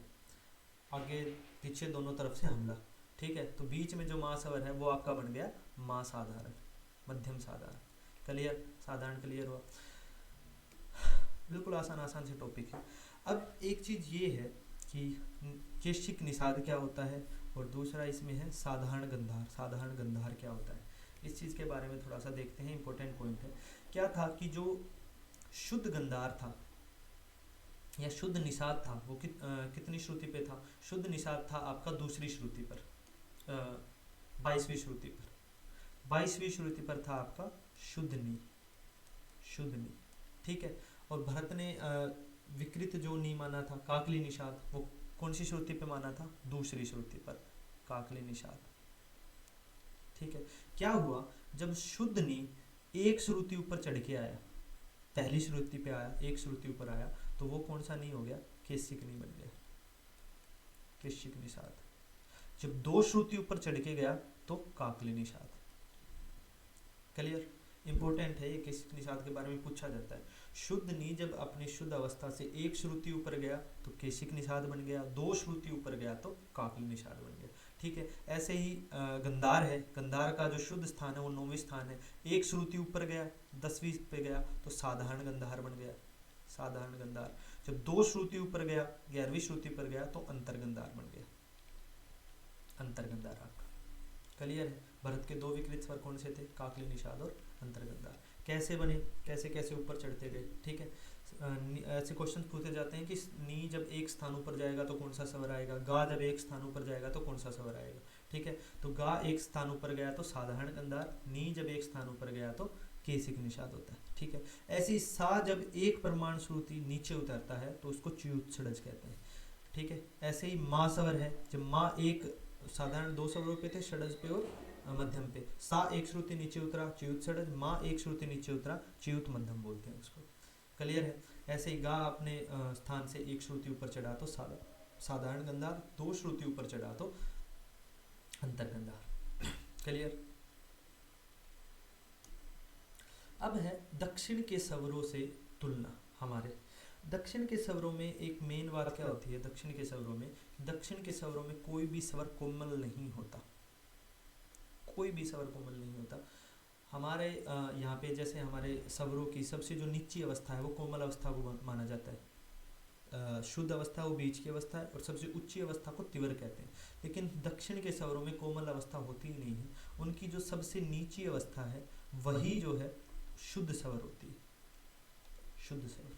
आगे पीछे दोनों तरफ से हमला। ठीक है। तो बीच में जो मा स्वर है वो आपका बन गया मा साधारण, मध्यम साधारण। क्लियर, साधारण क्लियर हुआ। बिल्कुल आसान आसान से टॉपिक है। अब एक चीज ये है कि केशिक निषाद क्या होता है, और दूसरा इसमें है साधारण गंधार। साधारण गंधार क्या होता है, इस चीज के बारे में थोड़ा सा देखते हैं, इंपॉर्टेंट पॉइंट है। क्या था कि जो शुद्ध गंधार था या शुद्ध निषाद था वो कितनी श्रुति पे था, शुद्ध निषाद था आपका दूसरी श्रुति पर, 22वीं श्रुति पर, 22वीं श्रुति पर था आपका शुद्ध नी, शुद्ध नी। ठीक है। और भरत ने विकृत जो नी माना था काकली निषाद, वो कौन सी श्रुति पे माना था, दूसरी श्रुति पर, काकली निषाद। ठीक है। क्या हुआ, जब शुद्ध नी एक श्रुति ऊपर चढ़ के आया, पहली श्रुति पे आया, एक श्रुति ऊपर आया, तो वो कौन सा नी हो गया, केशिक नी बन गया, केशिक निषाद। जब दो श्रुति ऊपर चढ़ के गया तो काकली निषाद। क्लियर, इंपॉर्टेंट है ये, केशिक निषाद के बारे में पूछा जाता है। शुद्ध नी जब अपनी शुद्ध अवस्था से एक श्रुति ऊपर गया तो केशिक निषाद बन गया, दो श्रुति ऊपर गया तो काकली निषाद बन गया। ठीक है। ऐसे ही गंधार है, गंधार का जो शुद्ध स्थान है वो 9वें स्थान है, एक श्रुति ऊपर गया 10वीं पे गया तो साधारण गंधार बन गया, साधारण गंधार। जब दो श्रुति ऊपर गया 11वीं श्रुति पर गया तो अंतर गंधार बन गया, अंतर गंधार आपका। क्लियर है। भरत के दो विकृत स्वर कौन से थे, काकली निषाद और अंतर गंधार। कैसे बने, कैसे कैसे ऊपर चढ़ते गए। ठीक है। ऐसे क्वेश्चन पूछे जाते हैं कि नी जब एक स्थान ऊपर जाएगा तो कौन सा स्वर आएगा, गा जब एक स्थान ऊपर जाएगा तो कौन सा स्वर आएगा। ठीक है। तो गा एक स्थान ऊपर गया तो साधारण गंधार, नी जब एक स्थान ऊपर गया तो केशिक निषाद होता है। ठीक है। ऐसी सा जब एक परमाणु श्रुति नीचे उतरता है तो उसको च्युत षडज कहते हैं। ठीक है। ऐसे ही माँ स्वर है, जब माँ एक, साधारण दो स्वरों पे थे, षडज पे और मध्यम पे, सा एक श्रुति नीचे उतरा च्युत षडज, माँ एक श्रुति नीचे उतरा च्युत मध्यम बोलते हैं उसको। क्लियर है। ऐसे ही गा अपने स्थान से एक श्रुति ऊपर चढ़ा तो साधारण गंधार, दो श्रुति ऊपर चढ़ा तो अंतर गंधार। क्लियर। अब है दक्षिण के स्वरों से तुलना। हमारे दक्षिण के स्वरों में एक मेन बात क्या होती है, दक्षिण के स्वरों में, दक्षिण के स्वरों में कोई भी स्वर कोमल नहीं होता, कोई भी स्वर कोमल नहीं होता। हमारे यहाँ पे जैसे हमारे स्वरों की सबसे जो नीची अवस्था है वो कोमल अवस्था को माना जाता है, शुद्ध अवस्था वो बीच की अवस्था है और सबसे ऊंची अवस्था को तीव्र कहते हैं। लेकिन दक्षिण के स्वरों में कोमल अवस्था होती ही नहीं है, उनकी जो सबसे नीची अवस्था है वही जो है शुद्ध स्वर होती है, शुद्ध स्वर।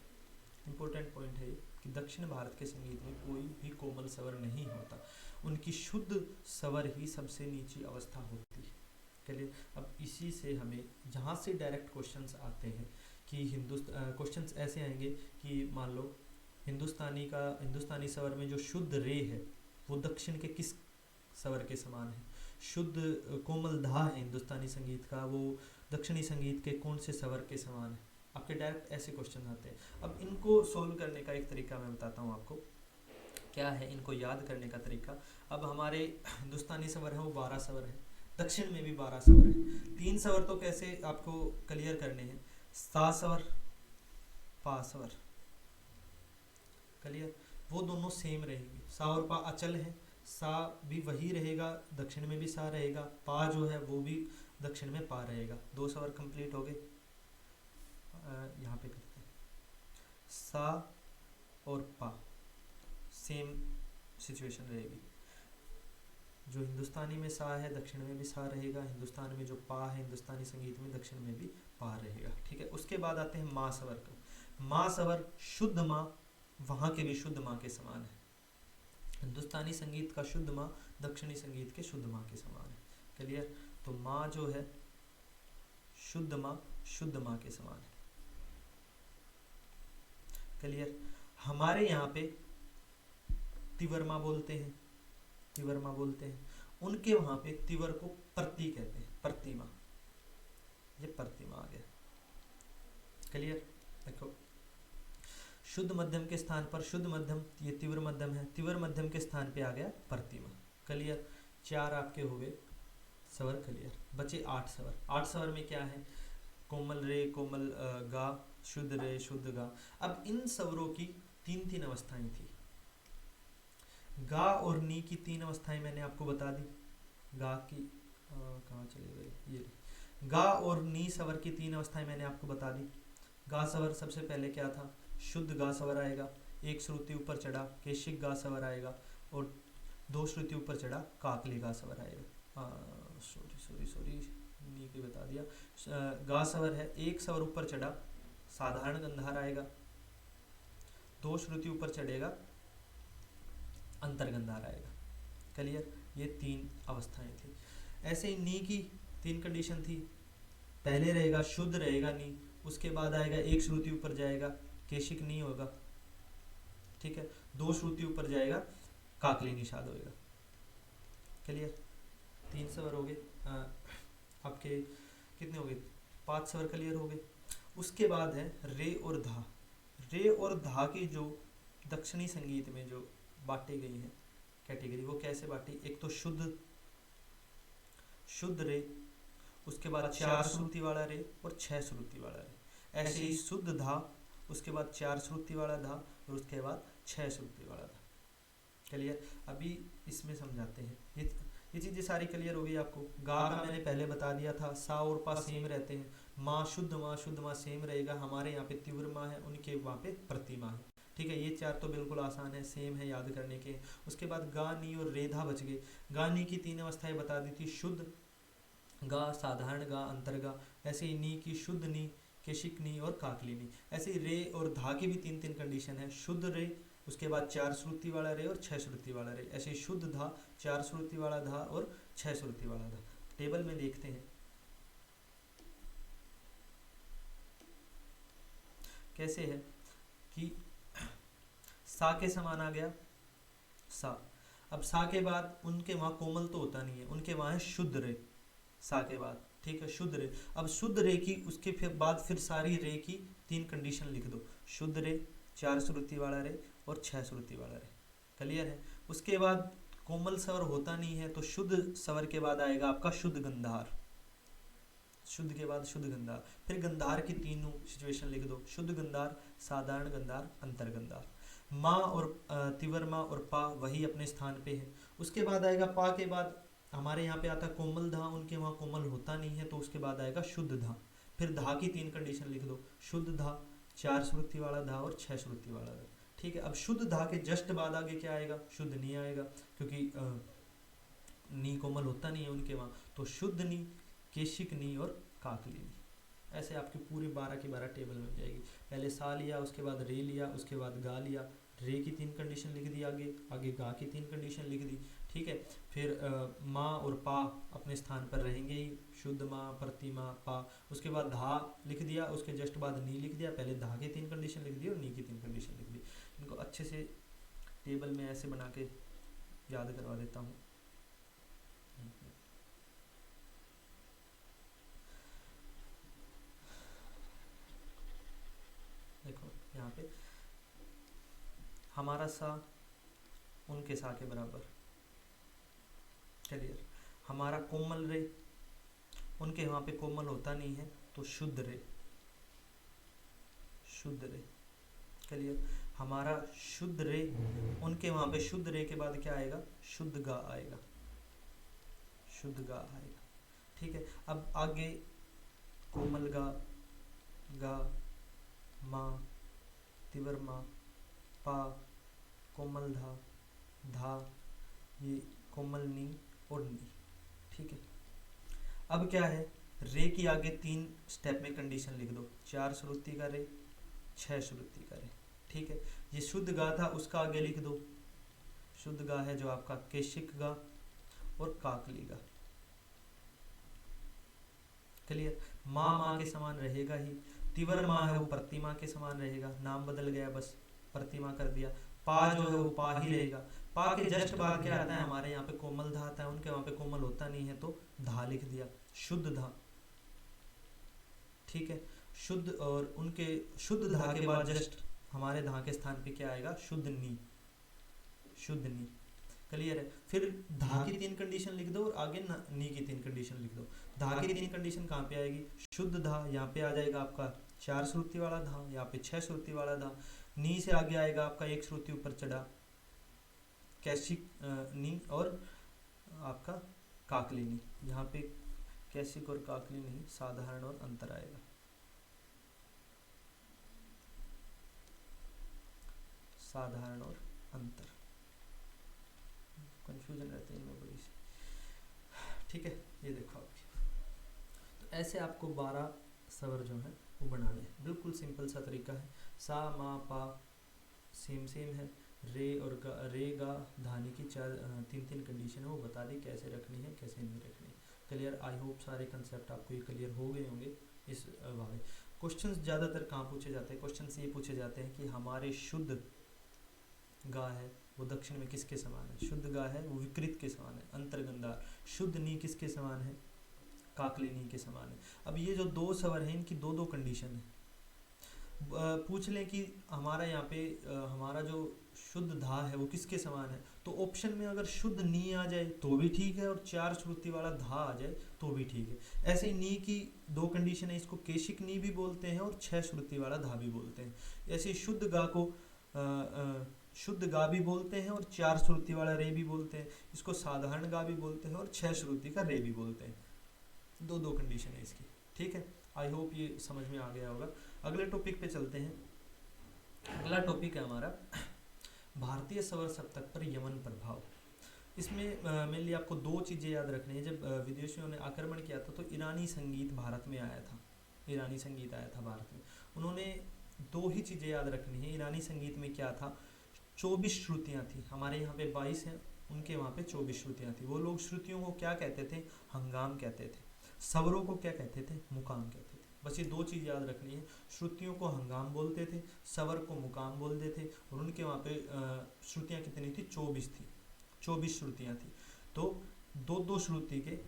इंपॉर्टेंट पॉइंट है कि दक्षिण भारत के संगीत में कोई भी कोमल स्वर नहीं होता, उनकी शुद्ध स्वर ही सबसे नीची अवस्था होती है। चलिए अब इसी से हमें जहाँ से डायरेक्ट क्वेश्चंस आते हैं कि क्वेश्चंस ऐसे आएंगे कि मान लो हिंदुस्तानी स्वर में जो शुद्ध रे है वो दक्षिण के किस स्वर के समान है, शुद्ध कोमल धा है हिंदुस्तानी संगीत का, वो दक्षिणी संगीत के कौन से स्वर के समान है। आपके डायरेक्ट ऐसे क्वेश्चन आते हैं। अब इनको सोल्व करने का एक तरीका मैं बताता हूँ आपको, क्या है इनको याद करने का तरीका। अब हमारे हिंदुस्तानी स्वर है वो 12 स्वर है, दक्षिण में भी 12 स्वर है। 3 स्वर तो कैसे आपको क्लियर करने हैं, सा स्वर, पा स्वर, क्लियर, वो दोनों सेम रहेंगे। सा और पा अचल है, सा भी वही रहेगा, दक्षिण में भी सा रहेगा, पा जो है वो भी दक्षिण में पा रहेगा। 2 स्वर कंप्लीट हो गए। यहाँ पे करते हैं सा और पा, सेम सिचुएशन रहेगी। जो हिंदुस्तानी में सा है दक्षिण में भी सा रहेगा, हिंदुस्तान में जो पा है हिंदुस्तानी संगीत में दक्षिण में भी पा रहेगा। ठीक है, उसके बाद आते हैं माँ स्वर का। माँ स्वर शुद्ध माँ वहाँ के भी शुद्ध माँ के समान है, हिंदुस्तानी संगीत का शुद्ध माँ दक्षिणी संगीत के शुद्ध माँ के समान है। क्लियर, तो माँ जो है शुद्ध माँ के समान है। क्लियर, हमारे यहाँ पे तीव्र माँ बोलते हैं, उनके वहां पे तीव्र को प्रति कहते हैं, प्रतिमा, ये प्रतिमा आ गया। क्लियर, देखो शुद्ध मध्यम के स्थान पर शुद्ध मध्यम, ये तीव्र मध्यम है, तीव्र मध्यम के स्थान पे आ गया प्रतिमा। क्लियर, 4 आपके हो गए स्वर। क्लियर, बचे 8 स्वर। 8 स्वर में क्या है, कोमल रे, कोमल गा, शुद्ध रे, शुद्ध गा। अब इन स्वरों की 3 अवस्थाएं थी। गा और नी की 3 अवस्थाएं मैंने आपको बता दी। गा की कहाँ चले गए, ये गा और नी स्वर की 3 अवस्थाएं मैंने आपको बता दी। गा स्वर सबसे पहले क्या था, शुद्ध गा स्वर आएगा, 1 श्रुति ऊपर चढ़ा केशिक गा स्वर आएगा, और 2 श्रुति ऊपर चढ़ा काकली गा स्वर आएगा। सॉरी नी की बता दिया। गा स्वर है, 1 स्वर ऊपर चढ़ा साधारण गंधार आएगा, 2 श्रुति ऊपर चढ़ेगा अंतर्गंधार आएगा। क्लियर, ये 3 अवस्थाएं थी। ऐसे ही नी की 3 कंडीशन थी, पहले रहेगा शुद्ध रहेगा नी, उसके बाद आएगा 1 श्रुति ऊपर जाएगा केशिक नी होगा, ठीक है, 2 श्रुति ऊपर जाएगा काकली निषाद होगा। क्लियर, 3 स्वर हो गए आपके, कितने हो गए, 5 स्वर क्लियर हो गए। उसके बाद है रे और धा। रे और धा की जो दक्षिणी संगीत में जो बांटी गई है कैटेगरी, वो कैसे बांटी, एक तो शुद्ध रे, उसके बाद 4 श्रुति वाला रे और 6 श्रुति वाला रे। ऐसे ही शुद्ध धा, उसके बाद 4 श्रुति वाला धा और उसके बाद 6 श्रुति वाला धा। क्लियर, अभी इसमें समझाते हैं। ये चीजें सारी क्लियर हो गई आपको। गा का मैंने पहले बता दिया था, सा और पा सेम रहते हैं, माँ शुद्ध माँ सेम रहेगा। हमारे यहाँ पे तीव्र माँ है, उनके वहाँ पे प्रतिमा है। ठीक है, ये 4 तो बिल्कुल आसान है, सेम है याद करने के। उसके बाद गा नी और रेधा बच गए। गा नी की 3 अवस्थाएं बता दी थी, शुद्ध गा, साधारण गा, अंतरगा। ऐसे ही नी की शुद्ध नी, केशिक नी और काकली नी। ऐसे ही रे और धा की भी 3 कंडीशन है, शुद्ध रे, उसके बाद 4 श्रुति वाला रे और 6 श्रुति वाला रे। ऐसे ही शुद्ध धा, 4 श्रुति वाला धा और 6 श्रुति वाला धा। टेबल में देखते हैं कैसे है कि सा के समान आ गया सा। अब सा के बाद उनके वहां कोमल तो होता नहीं है, उनके वहां है शुद्ध रे सा के बाद। ठीक है, शुद्ध रे। अब शुद्ध रे की उसके फिर सारी रे की 3 कंडीशन लिख दो, शुद्ध रे, 4 श्रुति वाला रे और 6 श्रुति वाला रे। क्लियर है। उसके बाद कोमल स्वर होता नहीं है, तो शुद्ध स्वर के बाद आएगा आपका शुद्ध गंधार, शुद्ध के बाद शुद्ध गंधार। फिर गंधार की 3 सिचुएशन लिख दो, शुद्ध गंधार, साधारण गंधार, अंतर गंधार। माँ और तीव्र माँ और पा वही अपने स्थान पे है। उसके बाद आएगा पा के बाद हमारे यहाँ पे आता है कोमल धा, उनके वहाँ कोमल होता नहीं है, तो उसके बाद आएगा शुद्ध धा। फिर धा की 3 कंडीशन लिख दो, शुद्ध धा, 4 श्रुति वाला धा और 6 श्रुति वाला धा। ठीक है। अब शुद्ध धा के जस्ट बाद आगे क्या आएगा, शुद्ध नी आएगा, क्योंकि नी कोमल होता नहीं है उनके वहाँ, तो शुद्ध नी, केशिक नी और काकली नी। ऐसे आपके पूरे 12 की 12 टेबल में जाएगी। पहले सा लिया, उसके बाद रे लिया, उसके बाद गा लिया, रे की 3 कंडीशन लिख दी, आगे आगे गा की 3 कंडीशन लिख दी, ठीक है। फिर माँ और पा अपने स्थान पर रहेंगे ही, शुद्ध माँ, प्रतिमा, पा। उसके बाद धा लिख दिया, उसके जस्ट बाद नी लिख दिया, पहले धा की 3 कंडीशन लिख दी और नी की 3 कंडीशन लिख दी। इनको अच्छे से टेबल में ऐसे बना के याद करवा देता हूँ। देखो यहाँ पे हमारा सा उनके सा के बराबर, क्लियर। हमारा कोमल रे, उनके वहाँ पे कोमल होता नहीं है, तो शुद्ध रे, शुद्ध रे, क्लियर। हमारा शुद्ध रे, उनके वहाँ पे शुद्ध रे के बाद क्या आएगा, शुद्ध गा आएगा, शुद्ध गा आएगा, ठीक है। अब आगे कोमल गा, गा, मा, तिवर मा, पा, कोमल धा, धा, ये कोमल नी और नी, ठीक है। अब क्या है, रे की आगे 3 स्टेप में कंडीशन लिख दो, 4 श्रुति का रे, 6 श्रुति का रे, ठीक है। ये शुद्ध गा था, उसका आगे लिख दो, शुद्ध गा है जो आपका केशिक गा और काकली गा, क्लियर। माँ माँ के समान रहेगा ही, तिवर माँ है वो प्रतिमा के समान रहेगा, नाम बदल गया बस, प्रतिमा कर दिया। पा जो है वो पा ही रहेगा। पा के जस्ट बाद क्या आता है, हमारे यहाँ पे कोमल धा आता है, उनके वहाँ पे कोमल होता नहीं है, तो धा लिख दिया, शुद्ध धा, ठीक है। शुद्ध, और उनके शुद्ध धा के बाद जस्ट हमारे धा के स्थान पे क्या आएगा, शुद्ध नी, शुद्ध नी, क्लियर है। फिर धा की 3 कंडीशन लिख दो और आगे नी की 3 कंडीशन लिख दो। धा की 3 कंडीशन कहाँ पे आएगी, शुद्ध धा यहाँ पे आ जाएगा आपका 4 श्रुति वाला धा, यहाँ पे 6 श्रुति वाला धा। नी से आगे आएगा आपका 1 श्रुति ऊपर चढ़ा कैशिक नी और आपका काकली नी। यहाँ पे कैशिक और काकली नी साधारण और अंतर आएगा, साधारण और अंतर, कंफ्यूजन रहती है इनमें बड़ी सी, ठीक है। ये देखो आपकी, तो ऐसे आपको 12 स्वर जो है वो बनाने हैं, बिल्कुल सिंपल सा तरीका है। सा मा पा सेम सेम है, रे और गा, रे गा धानी की 3 कंडीशन है, वो बता दी कैसे रखनी है कैसे नहीं रखनी है, क्लियर। आई होप सारे कंसेप्ट आपको ये क्लियर हो गए होंगे इस वाले। क्वेश्चंस ज़्यादातर कहाँ पूछे जाते हैं, क्वेश्चंस ये पूछे जाते हैं कि हमारे शुद्ध गा है वो दक्षिण में किसके समान है, शुद्ध गा है वो विकृत के समान है, अंतर्गंधार। शुद्ध नी किसके समान है, काकली नी के समान है। अब ये जो 2 स्वर हैं इनकी 2 कंडीशन है। पूछ लें कि हमारा यहाँ पे हमारा जो शुद्ध धा है वो किसके समान है, तो ऑप्शन में अगर शुद्ध नी आ जाए तो भी ठीक है, और 4 श्रुति वाला धा आ जाए तो भी ठीक है। ऐसे ही नी की 2 कंडीशन है, इसको केशिक नी भी बोलते हैं और 6 श्रुति वाला धा भी बोलते हैं। ऐसे ही शुद्ध गा को शुद्ध गा भी बोलते हैं और 4 श्रुति वाला रे भी बोलते हैं, इसको साधारण गा भी बोलते हैं और 6 श्रुति का रे भी बोलते हैं। 2 कंडीशन है इसकी, ठीक है। आई होप ये समझ में आ गया होगा। अगले टॉपिक पे चलते हैं। अगला टॉपिक है हमारा भारतीय स्वर सप्तक पर यमन प्रभाव। इसमें मेनली आपको 2 चीज़ें याद रखनी है। जब विदेशियों ने आक्रमण किया था तो ईरानी संगीत भारत में आया था, ईरानी संगीत आया था भारत में। उन्होंने 2 ही चीज़ें याद रखनी है। ईरानी संगीत में क्या था, 24 श्रुतियाँ थी, हमारे यहाँ पे 22 हैं, उनके वहाँ पे 24 श्रुतियाँ थी। वो लोग श्रुतियों को क्या कहते थे, हंगाम कहते थे। स्वरों को क्या कहते थे, मुकाम कहते थे। बस ये 2 चीज़ याद रखनी है। श्रुतियों को हंगाम बोलते थे, स्वर को मुकाम बोलते थे, और उनके वहाँ पे श्रुतियाँ कितनी थी, 24 थी, 24 श्रुतियाँ थी। तो 2-2 श्रुति के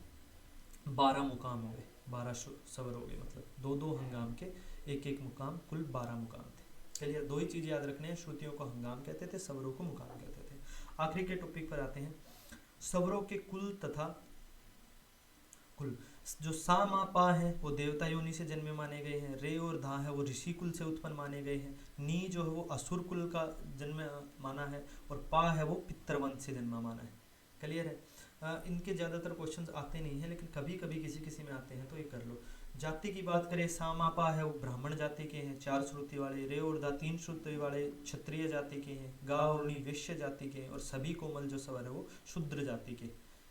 12 मुकाम हो गए, 12 स्वर हो गए, मतलब 2-2 हंगाम के 1-1 मुकाम, कुल 12 मुकाम थे। चलिए 2 ही चीज़ याद रखने हैं, श्रुतियों को हंगाम कहते थे, स्वरों को मुकाम कहते थे। आखिरी के टॉपिक पर आते हैं, स्वरों के कुल तथा कुल। जो सा मा पा है वो देवता योनि से जन्मे माने गए हैं, रे और धा है वो ऋषि कुल से उत्पन्न माने गए हैं, नी जो है वो असुर कुल का जन्म माना है, और पा है वो पितृवंश से जन्मा माना है। क्लियर है। इनके ज़्यादातर क्वेश्चंस आते नहीं हैं, लेकिन कभी कभी किसी किसी में आते हैं, तो ये कर लो। जाति की बात करें, सामापा है वो ब्राह्मण जाति के हैं 4 श्रुति वाले, रे और दा 3 श्रुति वाले क्षत्रिय जाति के हैं, गा और नी वैश्य जाति के हैं, और सभी कोमल जो स्वर है वो शूद्र जाति के।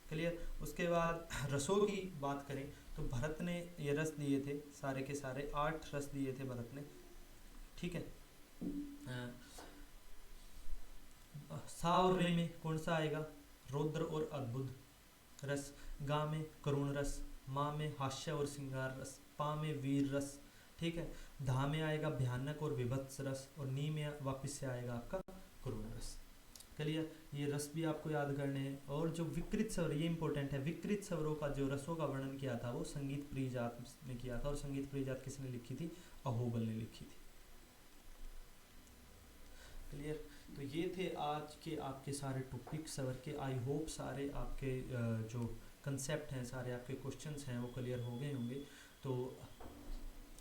क्लियर। उसके बाद रसों की बात करें तो भरत ने ये रस दिए थे सारे के सारे 8 रस दिए थे भरत ने। ठीक है। सा और रे में कौन सा आएगा? रौद्र और अद्भुत रस। गा में करुण रस, माँ में हास्य और श्रृंगार रस, पा में वीर रस। ठीक है। धा में आएगा भयानक और विभत्स रस, और नी में वापस से आएगा आपका करुण रस। क्लियर। ये रस भी आपको याद करने हैं। और जो विकृत स्वर, ये इंपॉर्टेंट है, विकृत स्वरों का जो रसों का वर्णन किया था वो संगीत प्रिय जात ने किया था, और संगीत प्रिय जात किसने लिखी थी? अहोबल ने लिखी थी। क्लियर। तो ये थे आज के आपके सारे टॉपिक स्वर के। आई होप सारे आपके जो कंसेप्ट हैं, सारे आपके क्वेश्चंस हैं वो क्लियर हो गए होंगे। तो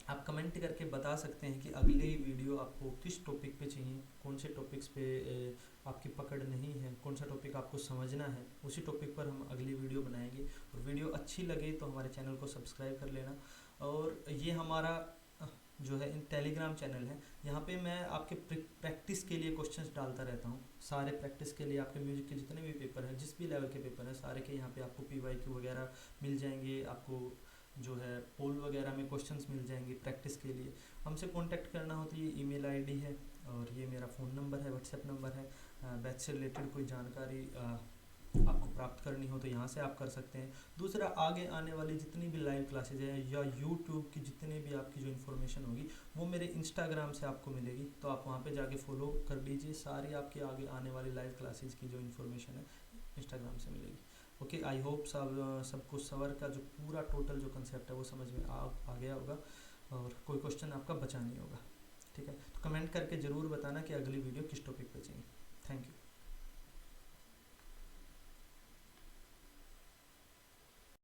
आप कमेंट करके बता सकते हैं कि अगली वीडियो आपको किस टॉपिक पे चाहिए, कौन से टॉपिक्स पे आपकी पकड़ नहीं है, कौन सा टॉपिक आपको समझना है, उसी टॉपिक पर हम अगली वीडियो बनाएंगे। और वीडियो अच्छी लगे तो हमारे चैनल को सब्सक्राइब कर लेना। और ये हमारा जो है टेलीग्राम चैनल है, यहाँ पे मैं आपके प्रैक्टिस के लिए क्वेश्चंस डालता रहता हूँ। सारे प्रैक्टिस के लिए आपके म्यूजिक के जितने भी पेपर हैं, जिस भी लेवल के पेपर हैं, सारे के यहाँ पे आपको PYQ वगैरह मिल जाएंगे। आपको जो है पोल वगैरह में क्वेश्चंस मिल जाएंगे प्रैक्टिस के लिए। हमसे कांटेक्ट करना हो तो ये ईमेल आईडी है, और ये मेरा फ़ोन नंबर है, व्हाट्सएप नंबर है। बैच से रिलेटेड कोई जानकारी आपको प्राप्त करनी हो तो यहाँ से आप कर सकते हैं। दूसरा, आगे आने वाली जितनी भी लाइव क्लासेज हैं या यूट्यूब की जितनी भी आपकी जो इन्फॉर्मेशन होगी वो मेरे इंस्टाग्राम से आपको मिलेगी, तो आप वहाँ पे जाके फॉलो कर लीजिए। सारी आपकी आगे आने वाली लाइव क्लासेज की जो इन्फॉर्मेशन है इंस्टाग्राम से मिलेगी। ओके। आई होप सबको स्वर का जो पूरा टोटल जो कंसेप्ट है वो समझ में आ गया होगा, और कोई क्वेश्चन आपका बचा नहीं होगा। ठीक है। तो कमेंट करके ज़रूर बताना कि अगली वीडियो किस टॉपिक पे चाहिए। Thank you.